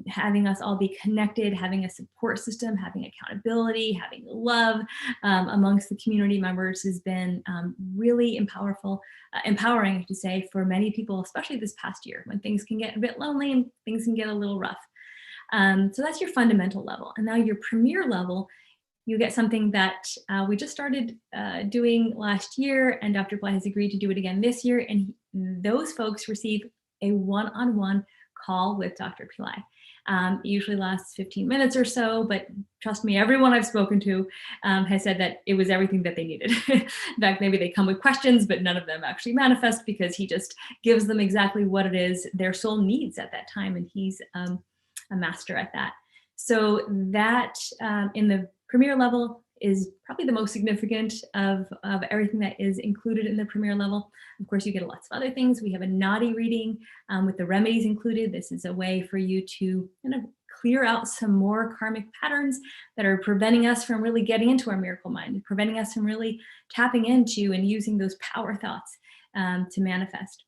Having us all be connected, having a support system, having accountability, having love amongst the community members has been really empowering, I should say, for many people, especially this past year when things can get a bit lonely and things can get a little rough. So that's your fundamental level. And now your premier level, you get something that we just started doing last year, and Dr. Pillai has agreed to do it again this year. And those folks receive a one-on-one call with Dr. Pillai. It usually lasts 15 minutes or so, but trust me, everyone I've spoken to has said that it was everything that they needed. In fact, maybe they come with questions, but none of them actually manifest because he just gives them exactly what it is their soul needs at that time. And he's a master at that. So that in the premier level is probably the most significant of everything that is included in the premier level. Of course, you get lots of other things. We have a Nadi reading with the remedies included. This is a way for you to kind of clear out some more karmic patterns that are preventing us from really getting into our miracle mind, preventing us from really tapping into and using those power thoughts to manifest.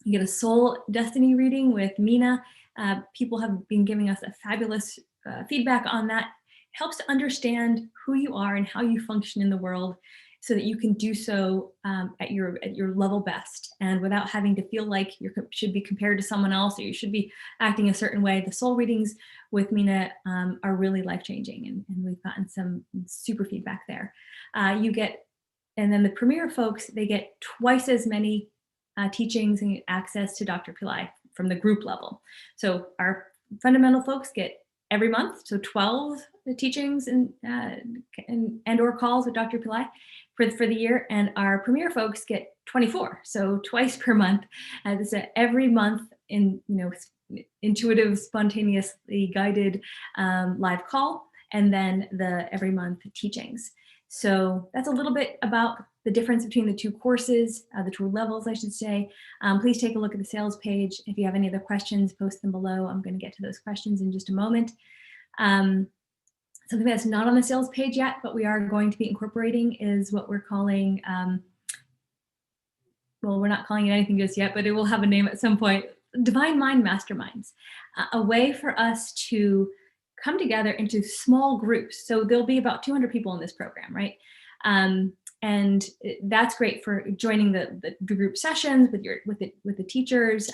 You get a soul destiny reading with Mina. People have been giving us a fabulous feedback on that. Helps to understand who you are and how you function in the world so that you can do so at your level best and without having to feel like you should be compared to someone else or you should be acting a certain way. The soul readings with Mina are really life-changing, and we've gotten some super feedback there. And then the premier folks, they get twice as many teachings and access to Dr. Pillai from the group level. So our fundamental folks get every month, so 12 teachings and or calls with Dr. Pillai for the year, and our premier folks get 24, so twice per month. This is every month in intuitive, spontaneously guided live call, and then the every month teachings. So that's a little bit about the difference between the two courses, the two levels, I should say. Please take a look at the sales page. If you have any other questions, post them below. I'm going to get to those questions in just a moment. Something that's not on the sales page yet, but we are going to be incorporating is what we're calling, well, we're not calling it anything just yet, but it will have a name at some point, Divine Mind Masterminds, a way for us to come together into small groups. So there'll be about 200 people in this program, right? And that's great for joining the group sessions with the teachers.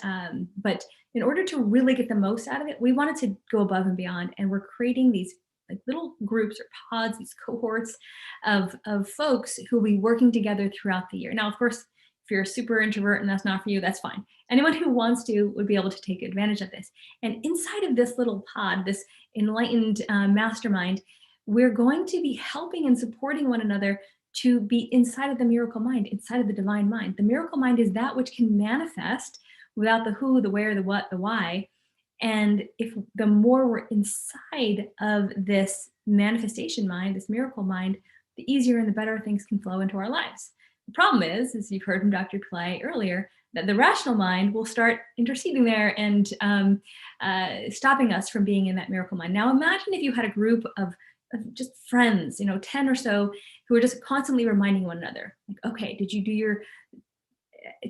But in order to really get the most out of it, we wanted to go above and beyond, and we're creating these like little groups or pods, these cohorts of folks who will be working together throughout the year. Now, of course, if you're a super introvert and that's not for you, that's fine. Anyone who wants to would be able to take advantage of this. And inside of this little pod, this enlightened mastermind, we're going to be helping and supporting one another to be inside of the miracle mind, inside of the divine mind. The miracle mind is that which can manifest without the who, the where, the what, the why. And if the more we're inside of this manifestation mind, this miracle mind, the easier and the better things can flow into our lives. The problem is, as you've heard from Dr. Pillai earlier, that the rational mind will start interceding there and stopping us from being in that miracle mind. Now imagine if you had a group of just friends, 10 or so, who are just constantly reminding one another, like, okay, did you do your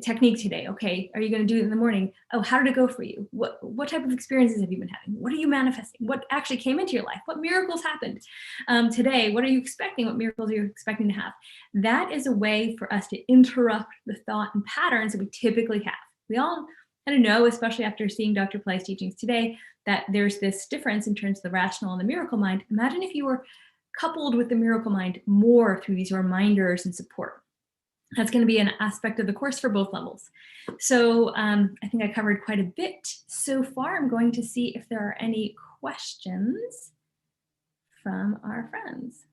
technique today. Okay, are you going to do it in the morning? Oh, how did it go for you? What type of experiences have you been having? What are you manifesting? What actually came into your life? What miracles happened today? What are you expecting? What miracles are you expecting to have? That is a way for us to interrupt the thought and patterns that we typically have. We all kind of know, especially after seeing Dr. Pillai's teachings today, that there's this difference in terms of the rational and the miracle mind. Imagine if you were coupled with the miracle mind more through these reminders and support. That's going to be an aspect of the course for both levels. So I think I covered quite a bit so far. I'm going to see if there are any questions from our friends.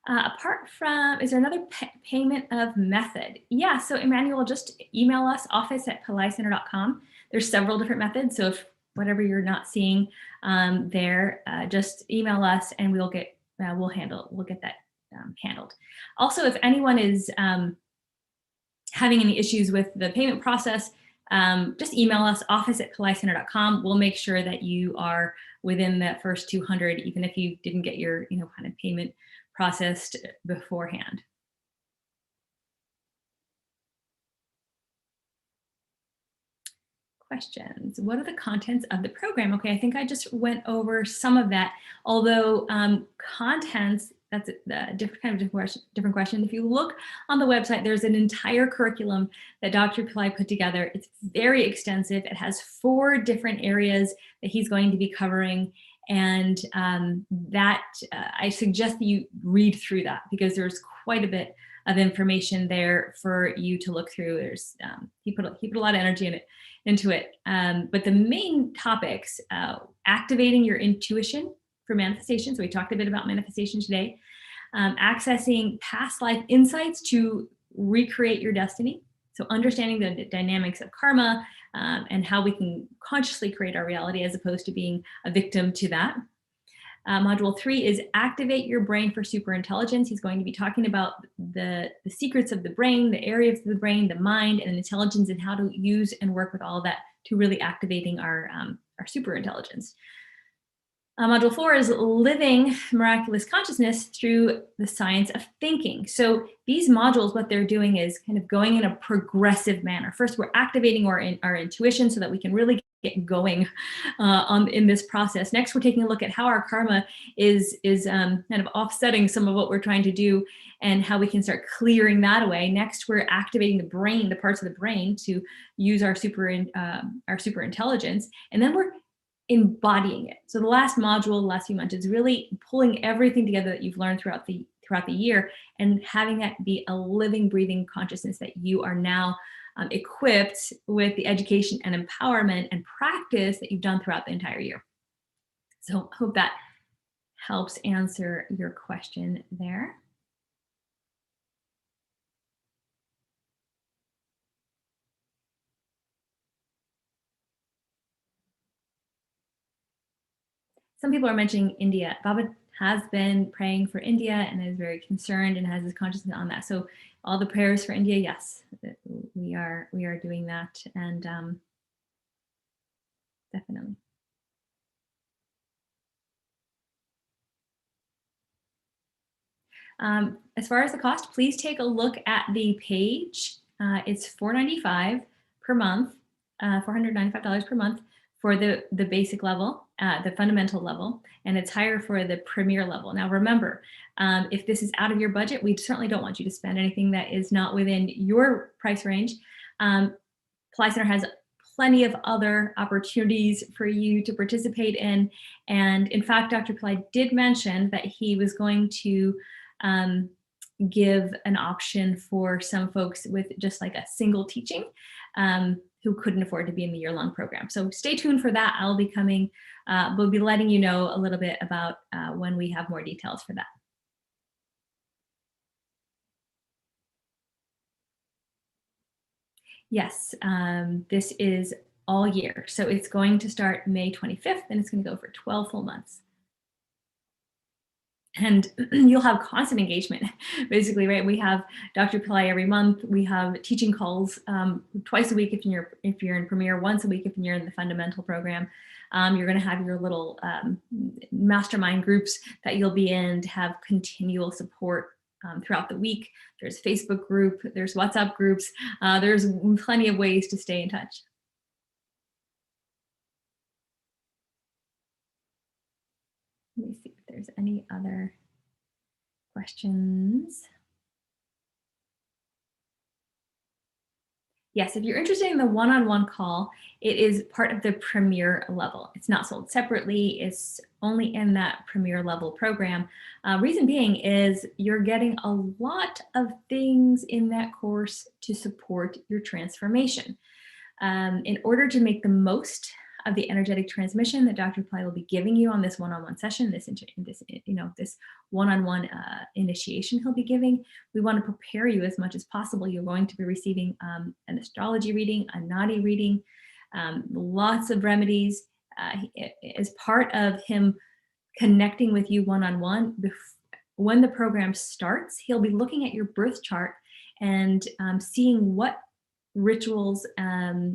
Apart from, is there another payment of method? Yeah, so Emmanuel, just email us, office@pillaicenter.com. There's several different methods. So if whatever you're not seeing there, just email us and we'll get that handled. Also, if anyone is having any issues with the payment process, just email us, office@pillaicenter.com. We'll make sure that you are within that first 200, even if you didn't get your kind of payment processed beforehand. Questions. What are the contents of the program? Okay, I think I just went over some of that, although contents, that's a different question. If you look on the website, there's an entire curriculum that Dr. Pillai put together. It's very extensive. It has 4 different areas that he's going to be covering. And I suggest that you read through that because there's quite a bit of information there for you to look through. There's he put a lot of energy into it. But the main topics: activating your intuition for manifestation. So we talked a bit about manifestation today. Accessing past life insights to recreate your destiny. So understanding the dynamics of karma and how we can consciously create our reality as opposed to being a victim to that. Module 3 is activate your brain for superintelligence. He's going to be talking about the secrets of the brain, the areas of the brain, the mind, and intelligence, and how to use and work with all of that to really activating our superintelligence. Module 4 is living miraculous consciousness through the science of thinking. So these modules, what they're doing is kind of going in a progressive manner. First, we're activating our intuition so that we can really get going in this process. Next, we're taking a look at how our karma is kind of offsetting some of what we're trying to do and how we can start clearing that away. Next, we're activating the brain, the parts of the brain to use our superintelligence. And then we're embodying it. So the last module, the last few months, is really pulling everything together that you've learned throughout the year and having that be a living, breathing consciousness that you are now equipped with the education and empowerment and practice that you've done throughout the entire year. So hope that helps answer your question there. Some people are mentioning India. Baba has been praying for India and is very concerned and has his consciousness on that. So all the prayers for India, yes, we are doing that, and definitely. As far as the cost, please take a look at the page. It's $495 per month, $495 per month for the basic level, the fundamental level, and it's higher for the premier level. Now remember, if this is out of your budget, we certainly don't want you to spend anything that is not within your price range. Pillai Center has plenty of other opportunities for you to participate in. And in fact, Dr. Pillai did mention that he was going to give an option for some folks with just like a single teaching who couldn't afford to be in the year-long program. So stay tuned for that. I'll be coming, we'll be letting you know a little bit about when we have more details for that. Yes, this is all year. So it's going to start May 25th and it's going to go for 12 full months. And you'll have constant engagement, basically, right? We have Dr. Pillai every month. We have teaching calls twice a week if you're in Premier, once a week if you're in the fundamental program. You're going to have your little mastermind groups that you'll be in to have continual support throughout the week. There's Facebook group, there's WhatsApp groups. There's plenty of ways to stay in touch. Let me see if there's any other questions. Yes, if you're interested in the one-on-one call, it is part of the Premier level. It's not sold separately. It's only in that Premier level program. Reason being is you're getting a lot of things in that course to support your transformation. In order to make the most of the energetic transmission that Dr. Pillai will be giving you on this one-on-one session, this one-on-one initiation he'll be giving, we want to prepare you as much as possible. You're going to be receiving an astrology reading, a nadi reading, lots of remedies. As part of him connecting with you one-on-one, when the program starts, he'll be looking at your birth chart and seeing what rituals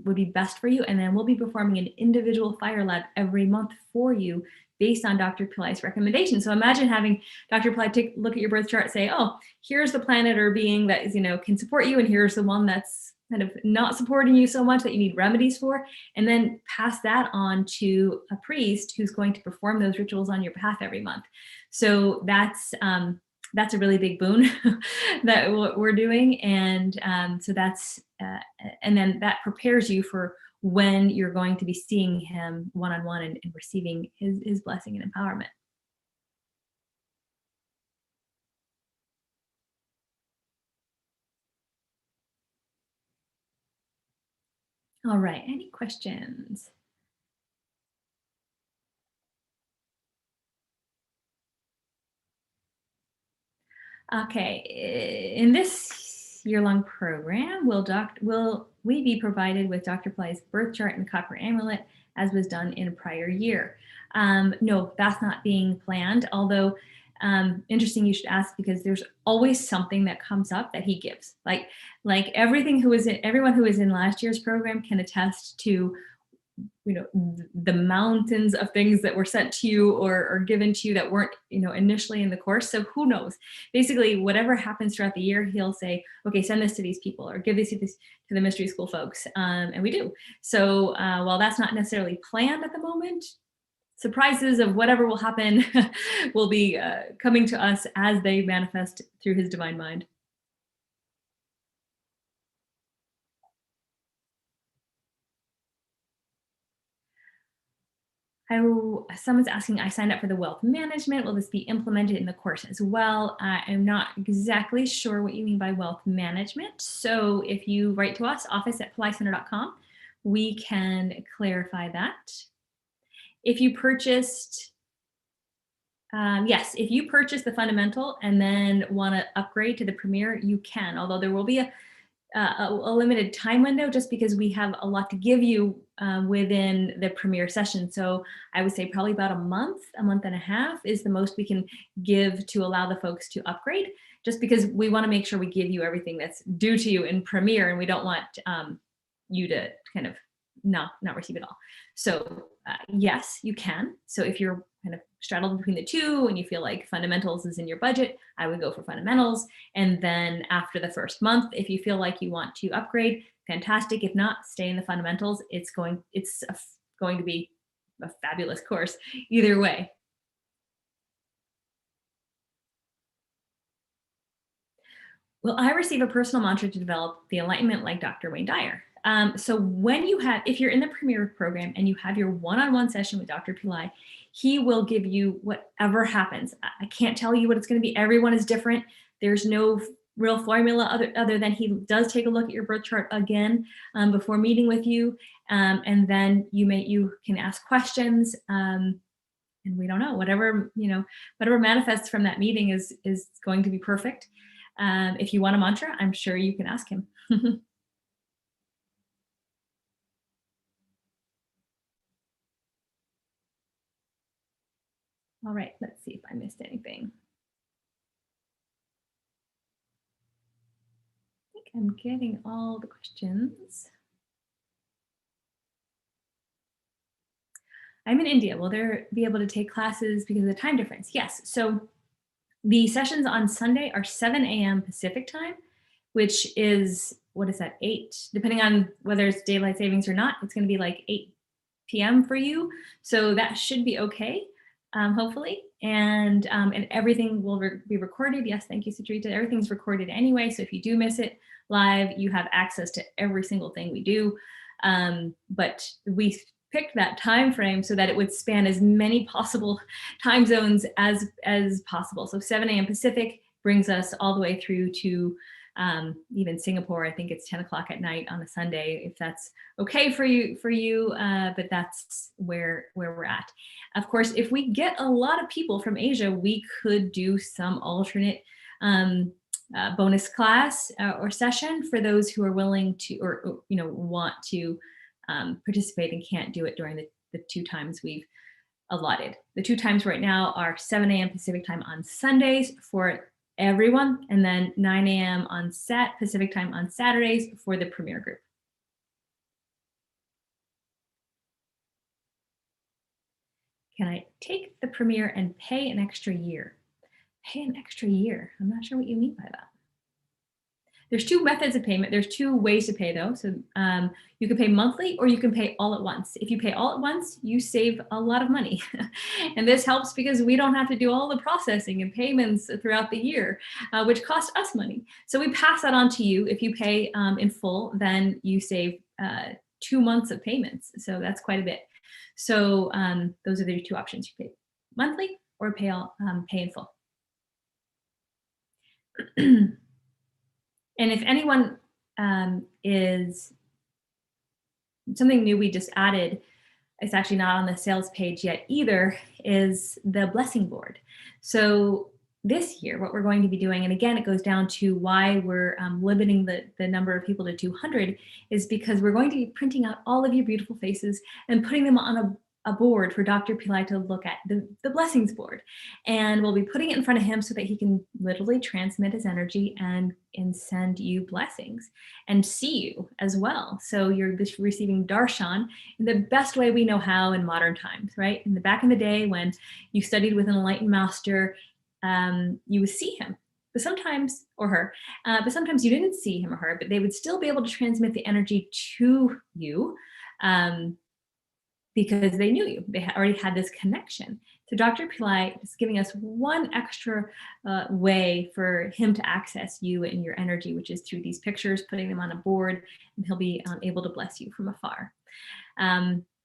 would be best for you, and then we'll be performing an individual fire lab every month for you based on Dr. Pillai's recommendation. So imagine having Dr. Pillai take a look at your birth chart, say, oh, here's the planet or being that is, can support you, and here's the one that's kind of not supporting you so much that you need remedies for, and then pass that on to a priest who's going to perform those rituals on your behalf every month. So that's a really big boon that we're doing. And so that's, and then that prepares you for when you're going to be seeing him one-on-one and receiving his blessing and empowerment. All right, any questions? Okay, in this year-long program, will we be provided with Dr. Pillai's birth chart and copper amulet as was done in a prior year? No, that's not being planned, although interesting you should ask, because there's always something that comes up that he gives. Like everyone who was in last year's program can attest to the mountains of things that were sent to you or given to you that weren't initially in the course. So who knows, basically whatever happens throughout the year, he'll say, okay, send this to these people or give this to the mystery school folks, and we do. So while that's not necessarily planned at the moment, surprises of whatever will happen will be coming to us as they manifest through his divine mind. Someone's asking, I signed up for the wealth management. Will this be implemented in the course as well? I'm not exactly sure what you mean by wealth management. So if you write to us, office@pillaicenter.com, we can clarify that. If you purchased, yes, if you purchase the fundamental and then want to upgrade to the Premier, you can, although there will be a limited time window just because we have a lot to give you within the Premier session. So I would say probably about a month and a half is the most we can give to allow the folks to upgrade, just because we want to make sure we give you everything that's due to you in Premier, and we don't want you to kind of not receive it all. So yes, you can. So if you're kind of straddled between the two and you feel like fundamentals is in your budget, I would go for fundamentals. And then after the first month, if you feel like you want to upgrade, fantastic. If not, stay in the fundamentals. It's going to be a fabulous course either way. Will I receive a personal mantra to develop the enlightenment like Dr. Wayne Dyer? So if you're in the Premier program and you have your one-on-one session with Dr. Pillai, he will give you whatever happens. I can't tell you what it's going to be. Everyone is different. There's no real formula other than he does take a look at your birth chart again before meeting with you. And then you can ask questions. And we don't know, whatever manifests from that meeting is going to be perfect. If you want a mantra, I'm sure you can ask him. All right, let's see if I missed anything. I'm getting all the questions. I'm in India. Will there be able to take classes because of the time difference? Yes. So the sessions on Sunday are 7 a.m. Pacific time, which is, what is that, 8, depending on whether it's daylight savings or not, it's going to be like 8 p.m. for you. So that should be okay, hopefully. And everything will be recorded. Yes, thank you, Sutrita. Everything's recorded anyway. So if you do miss it live, you have access to every single thing we do. But we picked that time frame so that it would span as many possible time zones as possible. So 7 a.m. Pacific brings us all the way through to even Singapore. I think it's 10 o'clock at night on a Sunday, if that's okay for you. But that's where we're at. Of course, if we get a lot of people from Asia, we could do some alternate bonus class or session for those who are willing to, or want to participate and can't do it during the 2 times we've allotted. The 2 times right now are 7 a.m. Pacific time on Sundays for everyone, and then 9 a.m. on Pacific time on Saturdays for the Premier group. Can I take the Premier and pay an extra year? Pay an extra year? I'm not sure what you mean by that. There's 2 methods of payment. There's 2 ways to pay, though. So you can pay monthly or you can pay all at once. If you pay all at once, you save a lot of money. And this helps because we don't have to do all the processing and payments throughout the year, which cost us money. So we pass that on to you. If you pay in full, then you save 2 months of payments. So that's quite a bit. So those are the 2 options. You pay monthly or pay in full. And if anyone is something new we just added, it's actually not on the sales page yet either, is the blessing board. So this year, what we're going to be doing, and again, it goes down to why we're limiting the number of people to 200, is because we're going to be printing out all of your beautiful faces and putting them on a board for Dr. Pillai to look at, the blessings board. And we'll be putting it in front of him so that he can literally transmit his energy and send you blessings and see you as well. So you're just receiving darshan in the best way we know how in modern times, right? In the back in the day when you studied with an enlightened master, you would see him, but sometimes, or her, but sometimes you didn't see him or her, but they would still be able to transmit the energy to you, because they knew you. They already had this connection. So Dr. Pillai is giving us one extra way for him to access you and your energy, which is through these pictures, putting them on a board, and he'll be able to bless you from afar.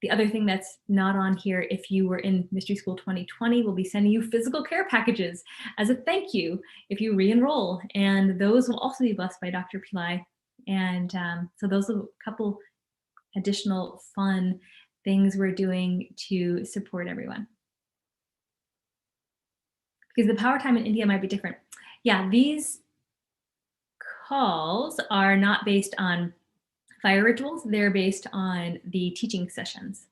The other thing that's not on here, if you were in Mystery School 2020, we'll be sending you physical care packages as a thank you if you re-enroll. And those will also be blessed by Dr. Pillai. And so those are a couple additional fun things we're doing to support everyone. Because the power time in India might be different. Yeah, these calls are not based on fire rituals. They're based on the teaching sessions.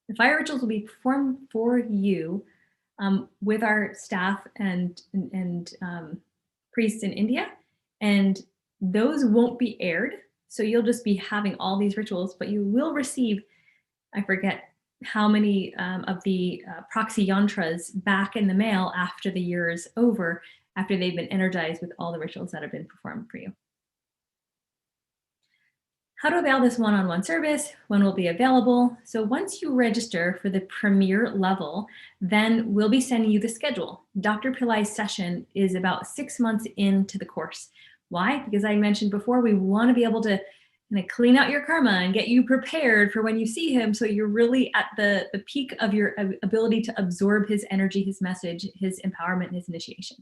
The fire rituals will be performed for you with our staff and priests in India, and those won't be aired. So you'll just be having all these rituals, but you will receive, I forget how many of the proxy yantras back in the mail after the year is over, after they've been energized with all the rituals that have been performed for you. How to avail this one-on-one service, when will be available. So once you register for the Premier level, then we'll be sending you the schedule. Dr. Pillai's session is about 6 months into the course. Why? Because I mentioned before, we want to be able to clean out your karma and get you prepared for when you see him, so you're really at the peak of your ability to absorb his energy, his message, his empowerment, and his initiation.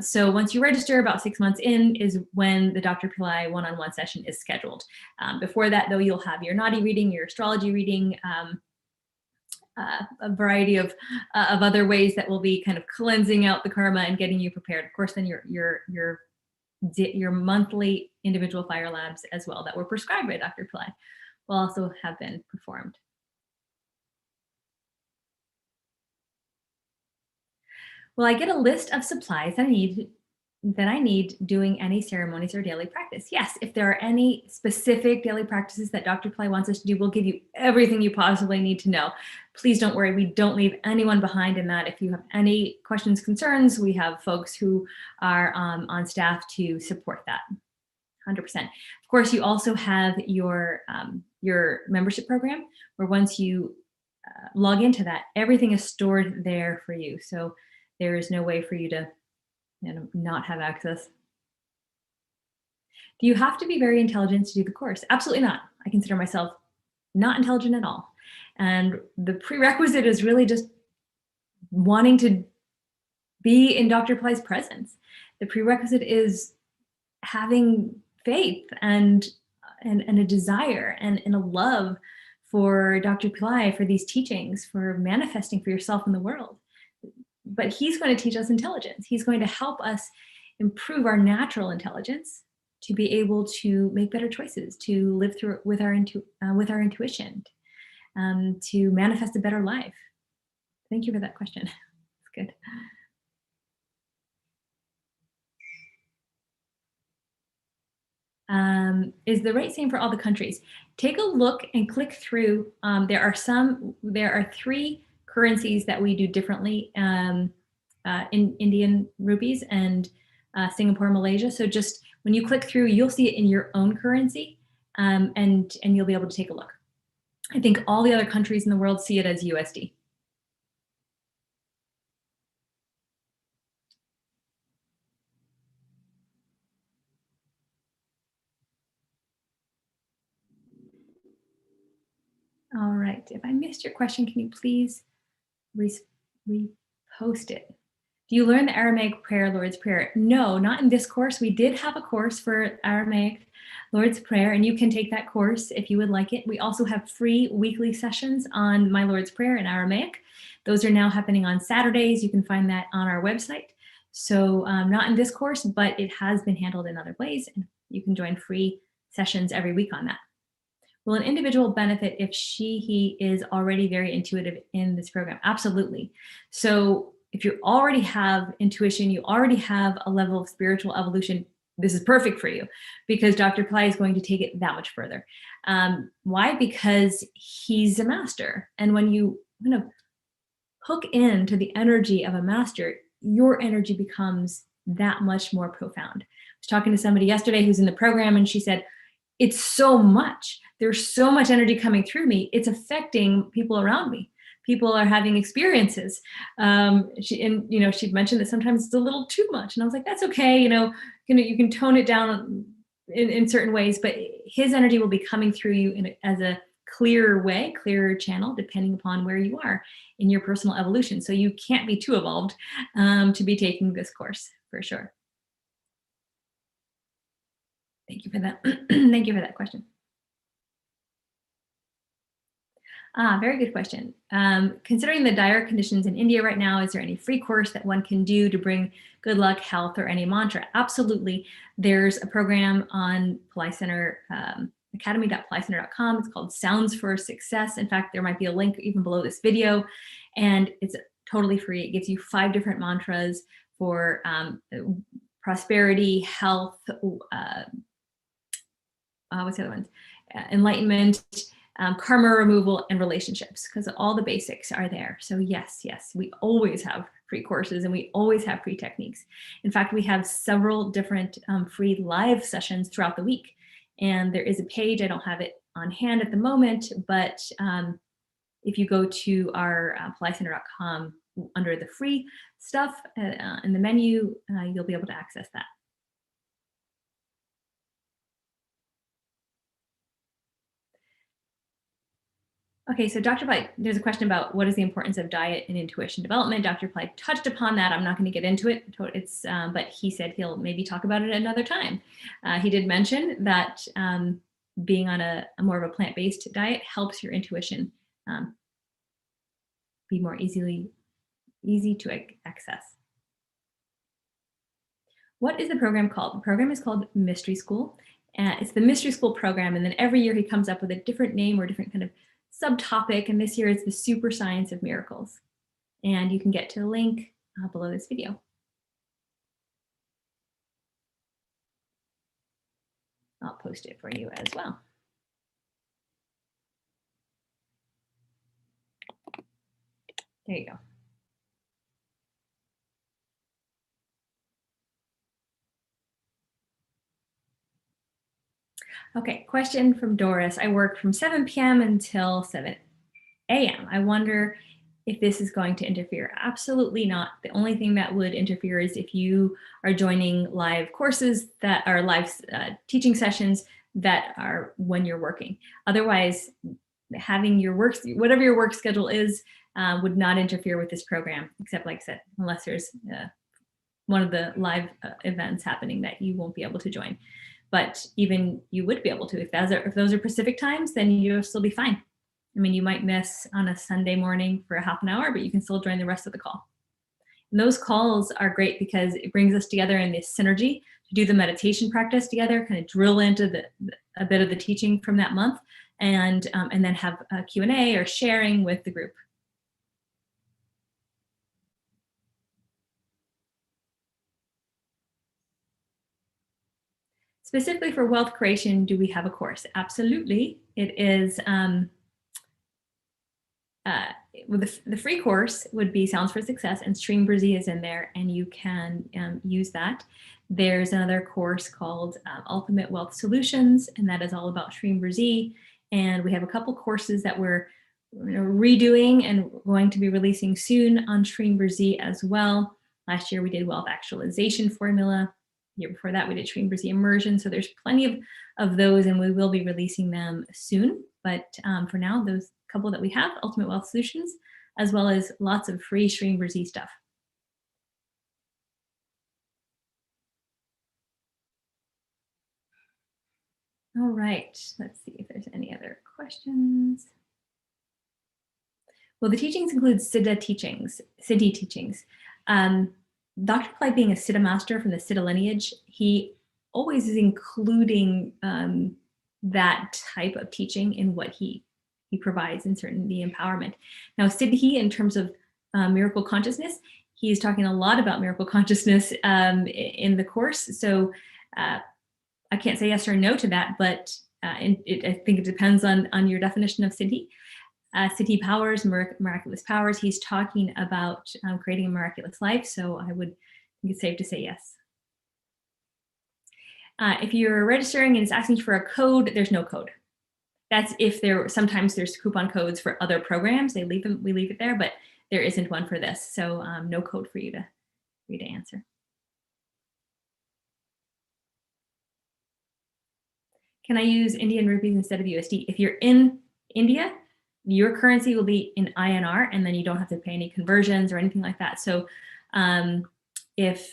So once you register, about 6 months in is when the Dr. Pillai one-on-one session is scheduled. Before that, though, you'll have your Nadi reading, your astrology reading, a variety of other ways that will be kind of cleansing out the karma and getting you prepared. Of course, then your monthly individual fire labs as well that were prescribed by Dr. Pillai will also have been performed. Will I get a list of supplies that I need that I need doing any ceremonies or daily practice. Yes, if there are any specific daily practices that Dr. Pillai wants us to do, we'll give you everything you possibly need to know. Please don't worry, we don't leave anyone behind in that. If you have any questions, concerns, we have folks who are on staff to support that. 100%. Of course, you also have your membership program, where once you log into that, everything is stored there for you. So there is no way for you to not have access. Do you have to be very intelligent to do the course? Absolutely not. I consider myself not intelligent at all. And the prerequisite is really just wanting to be in Dr. Pillai's presence. The prerequisite is having faith and a desire and a love for Dr. Pillai, for these teachings, for manifesting for yourself in the world. But he's going to teach us intelligence. He's going to help us improve our natural intelligence to be able to make better choices, to live through with our intuition, to manifest a better life. Thank you for that question. It's good. Is the rate same for all the countries? Take a look and click through. There are 3 currencies that we do differently, in Indian rupees and Singapore, Malaysia. So just when you click through, you'll see it in your own currency, and you'll be able to take a look. I think all the other countries in the world see it as USD. All right, if I missed your question, can you please repost it? Do you learn the Aramaic prayer, Lord's Prayer? No, not in this course. We did have a course for Aramaic Lord's Prayer, and you can take that course if you would like it. We also have free weekly sessions on my Lord's Prayer in Aramaic. Those are now happening on Saturdays. You can find that on our website. So not in this course, but it has been handled in other ways, and you can join free sessions every week on that. Will an individual benefit if he is already very intuitive in this program? Absolutely. So if you already have intuition, you already have a level of spiritual evolution, this is perfect for you, because Dr. Pillai is going to take it that much further. Why? Because he's a master. And when you hook into the energy of a master, your energy becomes that much more profound. I was talking to somebody yesterday who's in the program, and she said, it's so much. There's so much energy coming through me. It's affecting people around me. People are having experiences. She'd mentioned that sometimes it's a little too much. And I was like, that's okay. You can tone it down in certain ways, but his energy will be coming through you as a clearer channel, depending upon where you are in your personal evolution. So you can't be too evolved to be taking this course, for sure. Thank you for that. Thank you for that question. Very good question. Considering the dire conditions in India right now, is there any free course that one can do to bring good luck, health, or any mantra? Absolutely. There's a program on Pillai Center, academy.pillaicenter.com. It's called Sounds for Success. In fact, there might be a link even below this video, and it's totally free. It gives you 5 different mantras for prosperity, health, what's the other ones? Enlightenment, karma removal, and relationships, because all the basics are there. So yes, we always have free courses, and we always have free techniques. In fact, we have several different free live sessions throughout the week. And there is a page, I don't have it on hand at the moment, but if you go to our pillaicenter.com under the free stuff in the menu, you'll be able to access that. Okay, so Dr. Pillai, there's a question about what is the importance of diet in intuition development. Dr. Pillai touched upon that. I'm not going to get into it. But he said he'll maybe talk about it another time. He did mention that being on a more of a plant-based diet helps your intuition be more easy to access. What is the program called? The program is called Mystery School. It's the Mystery School program, and then every year he comes up with a different name or different kind of subtopic, and this year it's the Super Science of Miracles. And you can get to the link below this video. I'll post it for you as well. There you go. Okay, question from Doris. I work from 7 p.m. until 7 a.m. I wonder if this is going to interfere. Absolutely not. The only thing that would interfere is if you are joining live courses that are live teaching sessions that are when you're working. Otherwise, having your work, whatever your work schedule is, would not interfere with this program, except like I said, unless there's one of the live events happening that you won't be able to join. But even you would be able to. If those are Pacific times, then you'll still be fine. I mean, you might miss on a Sunday morning for a half an hour, but you can still join the rest of the call. And those calls are great because it brings us together in this synergy to do the meditation practice together, kind of drill into a bit of the teaching from that month, and then have a Q&A or sharing with the group. Specifically for wealth creation, do we have a course? Absolutely. It is, the free course would be Sounds for Success, and Streamversy is in there, and you can use that. There's another course called Ultimate Wealth Solutions, and that is all about Streamversy. And we have a couple courses that we're redoing and going to be releasing soon on Streamversy as well. Last year we did Wealth Actualization Formula. The year before that we did Streamversy Immersion. So there's plenty of those, and we will be releasing them soon. But for now, those couple that we have, Ultimate Wealth Solutions, as well as lots of free Streamversy stuff. All right, let's see if there's any other questions. Well, the teachings include Siddha teachings. Dr. Pillai, being a Siddha master from the Siddha lineage, he always is including that type of teaching in what he provides in certainty empowerment. Now, Siddhi, in terms of miracle consciousness, he's talking a lot about miracle consciousness in the course. So I can't say yes or no to that, but I think it depends on your definition of Siddhi. Siddhi powers, miraculous powers. He's talking about creating a miraculous life. So I think it's safe to say yes. If you're registering and it's asking you for a code, there's no code. That's if sometimes there's coupon codes for other programs. We leave it there, but there isn't one for this. So no code for you to answer. Can I use Indian rupees instead of USD? If you're in India, your currency will be in INR, and then you don't have to pay any conversions or anything like that. So if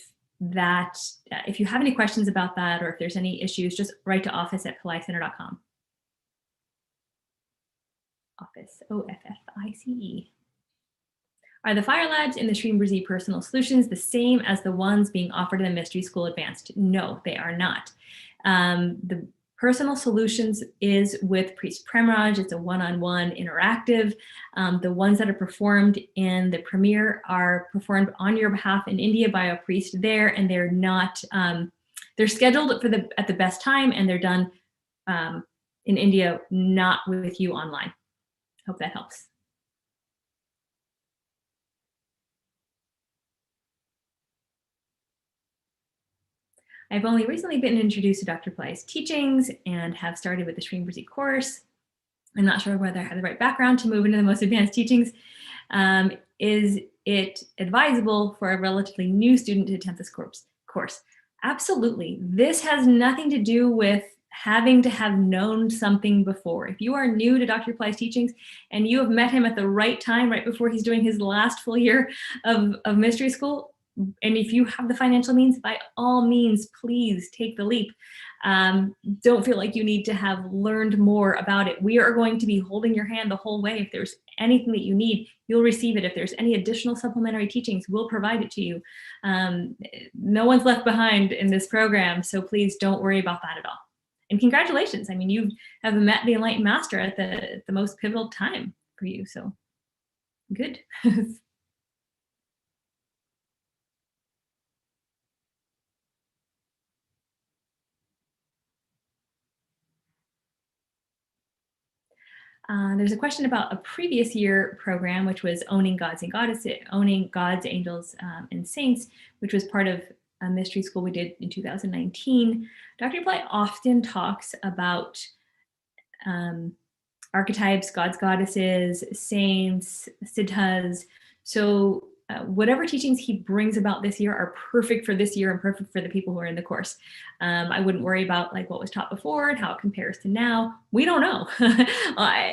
you have any questions about that, or if there's any issues, just write to office@pillaicenter.com. Office, OFFICE. Are the Fire Labs in the Streamversy Personal Solutions the same as the ones being offered in the Mystery School Advanced? No, they are not. The Personal Solutions is with Priest Premraj. It's a one-on-one interactive. The ones that are performed in the Premier are performed on your behalf in India by a priest there, and they're not. They're scheduled at the best time, and they're done in India, not with you online. Hope that helps. I've only recently been introduced to Dr. Pillai's teachings and have started with the Streamversy course. I'm not sure whether I have the right background to move into the most advanced teachings. Is it advisable for a relatively new student to attempt this course? Absolutely. This has nothing to do with having to have known something before. If you are new to Dr. Pillai's teachings and you have met him at the right time, right before he's doing his last full year of mystery school, and if you have the financial means, by all means, please take the leap. Don't feel like you need to have learned more about it. We are going to be holding your hand the whole way. If there's anything that you need, you'll receive it. If there's any additional supplementary teachings, we'll provide it to you. No one's left behind in this program, so please don't worry about that at all. And congratulations. I mean, you have met the Enlightened Master at the most pivotal time for you, so good. There's a question about a previous year program, which was owning gods and goddesses, owning gods, angels, and saints, which was part of a mystery school we did in 2019. Dr. Pillai often talks about archetypes, gods, goddesses, saints, siddhas. So whatever teachings he brings about this year are perfect for this year and perfect for the people who are in the course. I wouldn't worry about like what was taught before and how it compares to now. We don't know.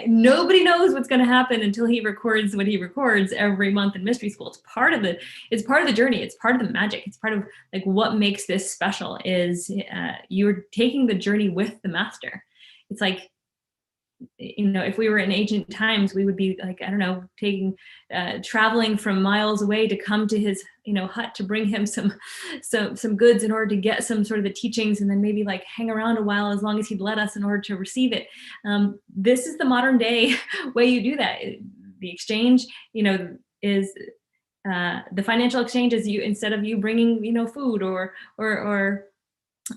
Nobody knows what's going to happen until he records what he records every month in mystery school. It's part of the journey. It's part of the magic. It's part of like what makes this special is you're taking the journey with the master. It's like, you know, if we were in ancient times, we would be like, I don't know, traveling from miles away to come to his, you know, hut to bring him some goods in order to get some sort of the teachings, and then maybe like hang around a while as long as he'd let us in order to receive it. This is the modern day way you do that. The exchange, you know, is the financial exchange is you, instead of you bringing, you know, food or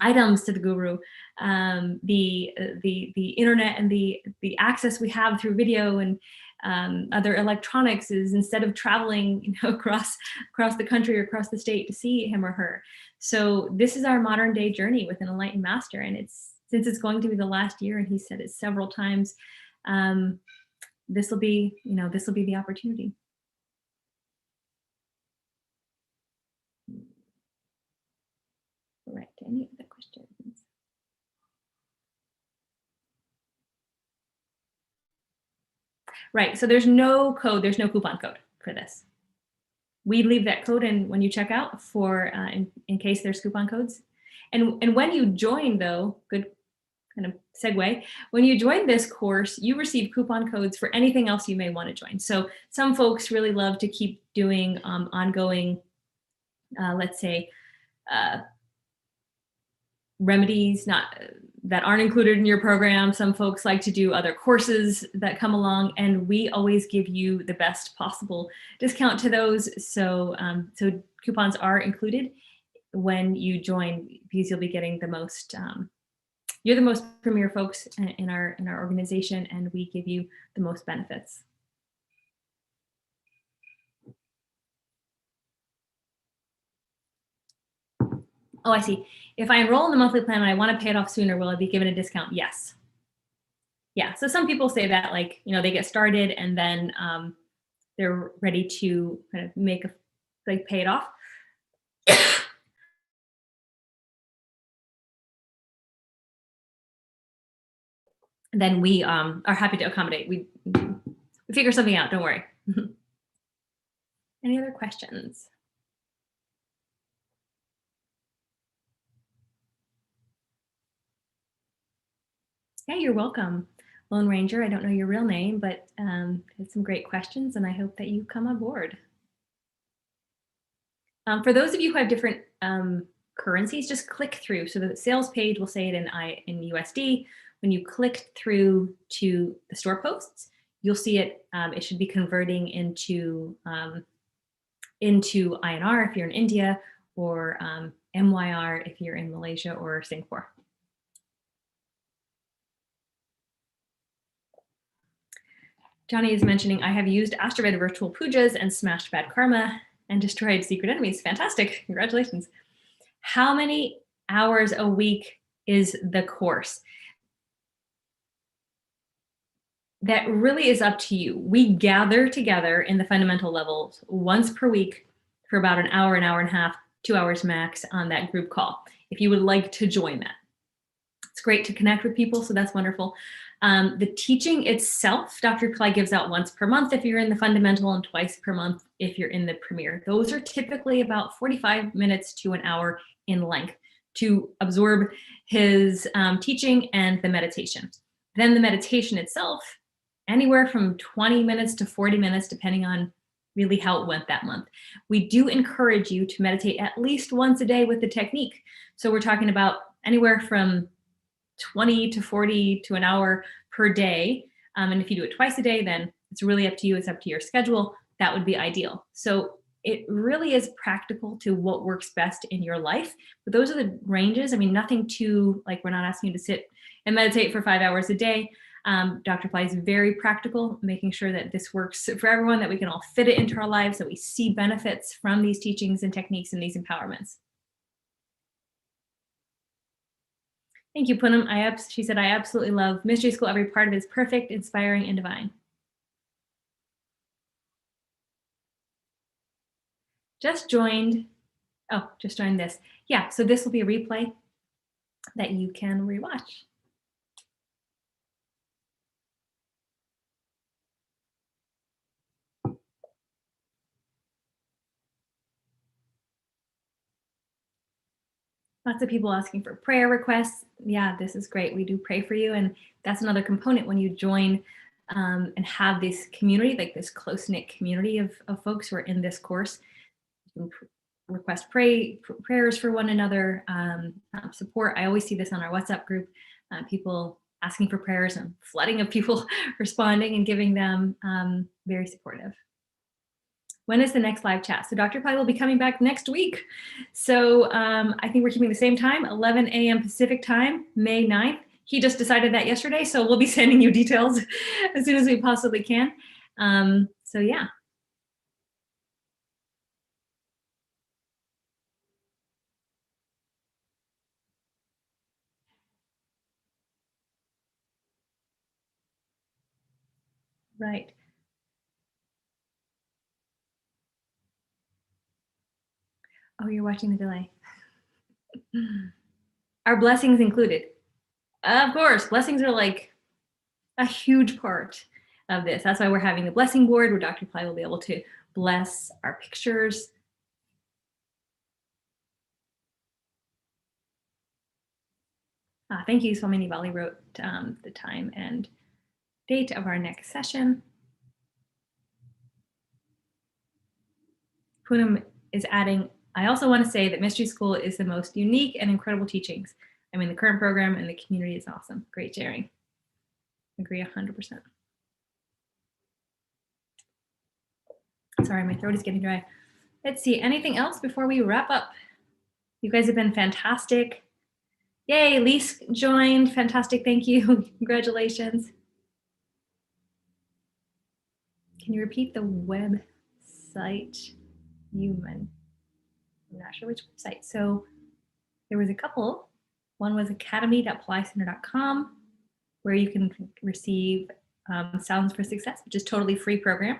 items to the guru, the internet and the access we have through video and other electronics is instead of traveling, you know, across the country or across the state to see him or her. So this is our modern day journey with an enlightened master, and since it's going to be the last year, and he said it several times, this will be the opportunity. Right. Any other questions? Right. So there's no code. There's no coupon code for this. We leave that code in when you check out for in case there's coupon codes. And when you join, though, good kind of segue. When you join this course, you receive coupon codes for anything else you may want to join. So some folks really love to keep doing ongoing, let's say, remedies that aren't included in your program. Some folks like to do other courses that come along, and we always give you the best possible discount to those. So so coupons are included when you join, because you'll be getting the most, you're the most premier folks in our organization, and we give you the most benefits. Oh, I see. If I enroll in the monthly plan and I want to pay it off sooner, will I be given a discount? Yes. Yeah. So some people say that, like, you know, they get started and then they're ready to kind of pay it off. Then we are happy to accommodate. We figure something out. Don't worry. Any other questions? Yeah, you're welcome. Lone Ranger, I don't know your real name, but had some great questions, and I hope that you come on board. For those of you who have different currencies, just click through. So the sales page will say it in USD. When you click through to the store posts, you'll see it. It should be converting into INR if you're in India, or MYR if you're in Malaysia or Singapore. Johnny is mentioning, I have used Astraved virtual pujas and smashed bad karma and destroyed secret enemies. Fantastic. Congratulations. How many hours a week is the course? That really is up to you. We gather together in the fundamental levels once per week for about an hour and a half, 2 hours max on that group call, if you would like to join that. It's great to connect with people, so that's wonderful. The teaching itself, Dr. Pillai gives out once per month if you're in the fundamental, and twice per month if you're in the premier. Those are typically about 45 minutes to an hour in length to absorb his teaching and the meditation. Then the meditation itself, anywhere from 20 minutes to 40 minutes, depending on really how it went that month. We do encourage you to meditate at least once a day with the technique. So we're talking about anywhere from 20 to 40 to an hour per day. And if you do it twice a day, then it's really up to you. It's up to your schedule. That would be ideal. So it really is practical to what works best in your life. But those are the ranges. I mean, nothing too, like, we're not asking you to sit and meditate for 5 hours a day. Dr. Pillai is very practical, making sure that this works for everyone, that we can all fit it into our lives, that we see benefits from these teachings and techniques and these empowerments. Thank you, Poonam. She said, I absolutely love Mystery School. Every part of it is perfect, inspiring, and divine. Just joined this. Yeah, so this will be a replay that you can rewatch. Lots of people asking for prayer requests. Yeah, this is great. We do pray for you. And that's another component when you join and have this community, like this close-knit community of folks who are in this course. You can request prayers for one another, support. I always see this on our WhatsApp group, people asking for prayers and flooding of people responding and giving them, very supportive. When is the next live chat? So Dr. Pillai will be coming back next week. So I think we're keeping the same time, 11 a.m. Pacific time, May 9th. He just decided that yesterday, so we'll be sending you details as soon as we possibly can. So yeah. Right. Oh, you're watching the delay. Are blessings included? Of course, blessings are like a huge part of this. That's why we're having a blessing board where Dr. Pillai will be able to bless our pictures. Thank you. Swamini Bali wrote the time and date of our next session. Poonam is adding, I also want to say that Mystery School is the most unique and incredible teachings. I mean, the current program and the community is awesome. Great sharing. Agree 100%. Sorry, my throat is getting dry. Let's see, anything else before we wrap up? You guys have been fantastic. Yay, Lise joined. Fantastic, thank you. Congratulations. Can you repeat the website? I'm not sure which website. So there was a couple. One was academy.pillaicenter.com, where you can receive Sounds for Success, which is totally free program.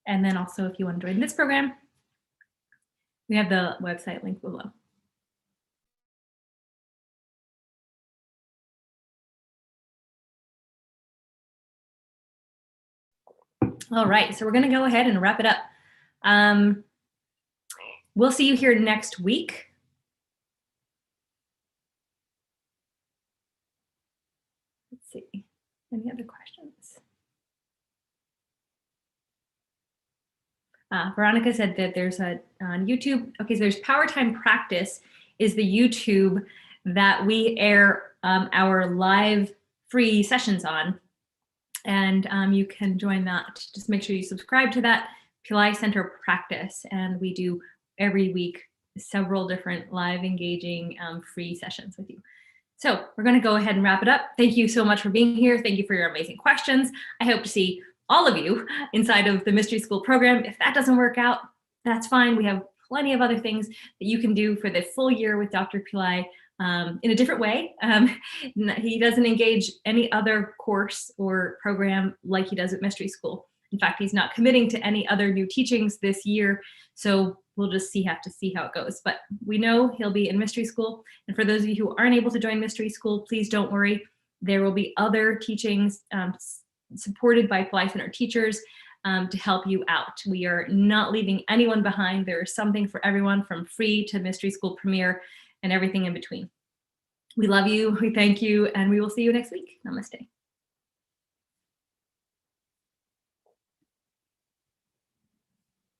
And then also, if you want to join this program, we have the website link below. All right, so we're going to go ahead and wrap it up. We'll see you here next week. Let's see, any other questions? Veronica said that there's on YouTube. Okay, so there's Power Time Practice is the YouTube that we air our live free sessions on. And you can join that. Just make sure you subscribe to that Pillai Center Practice. And we do every week several different live engaging free sessions with you. So we're going to go ahead and wrap it up. Thank you so much for being here. Thank you for your amazing questions. I hope to see all of you inside of the Mystery School program. If that doesn't work out, that's fine. We have plenty of other things that you can do for the full year with Dr. Pillai in a different way. He doesn't engage any other course or program like he does at Mystery School. In fact, he's not committing to any other new teachings this year. So we'll just have to see how it goes. But we know he'll be in Mystery School. And for those of you who aren't able to join Mystery School, please don't worry. There will be other teachings supported by Pillai Center teachers to help you out. We are not leaving anyone behind. There is something for everyone, from free to Mystery School Premier and everything in between. We love you, we thank you, and we will see you next week. Namaste.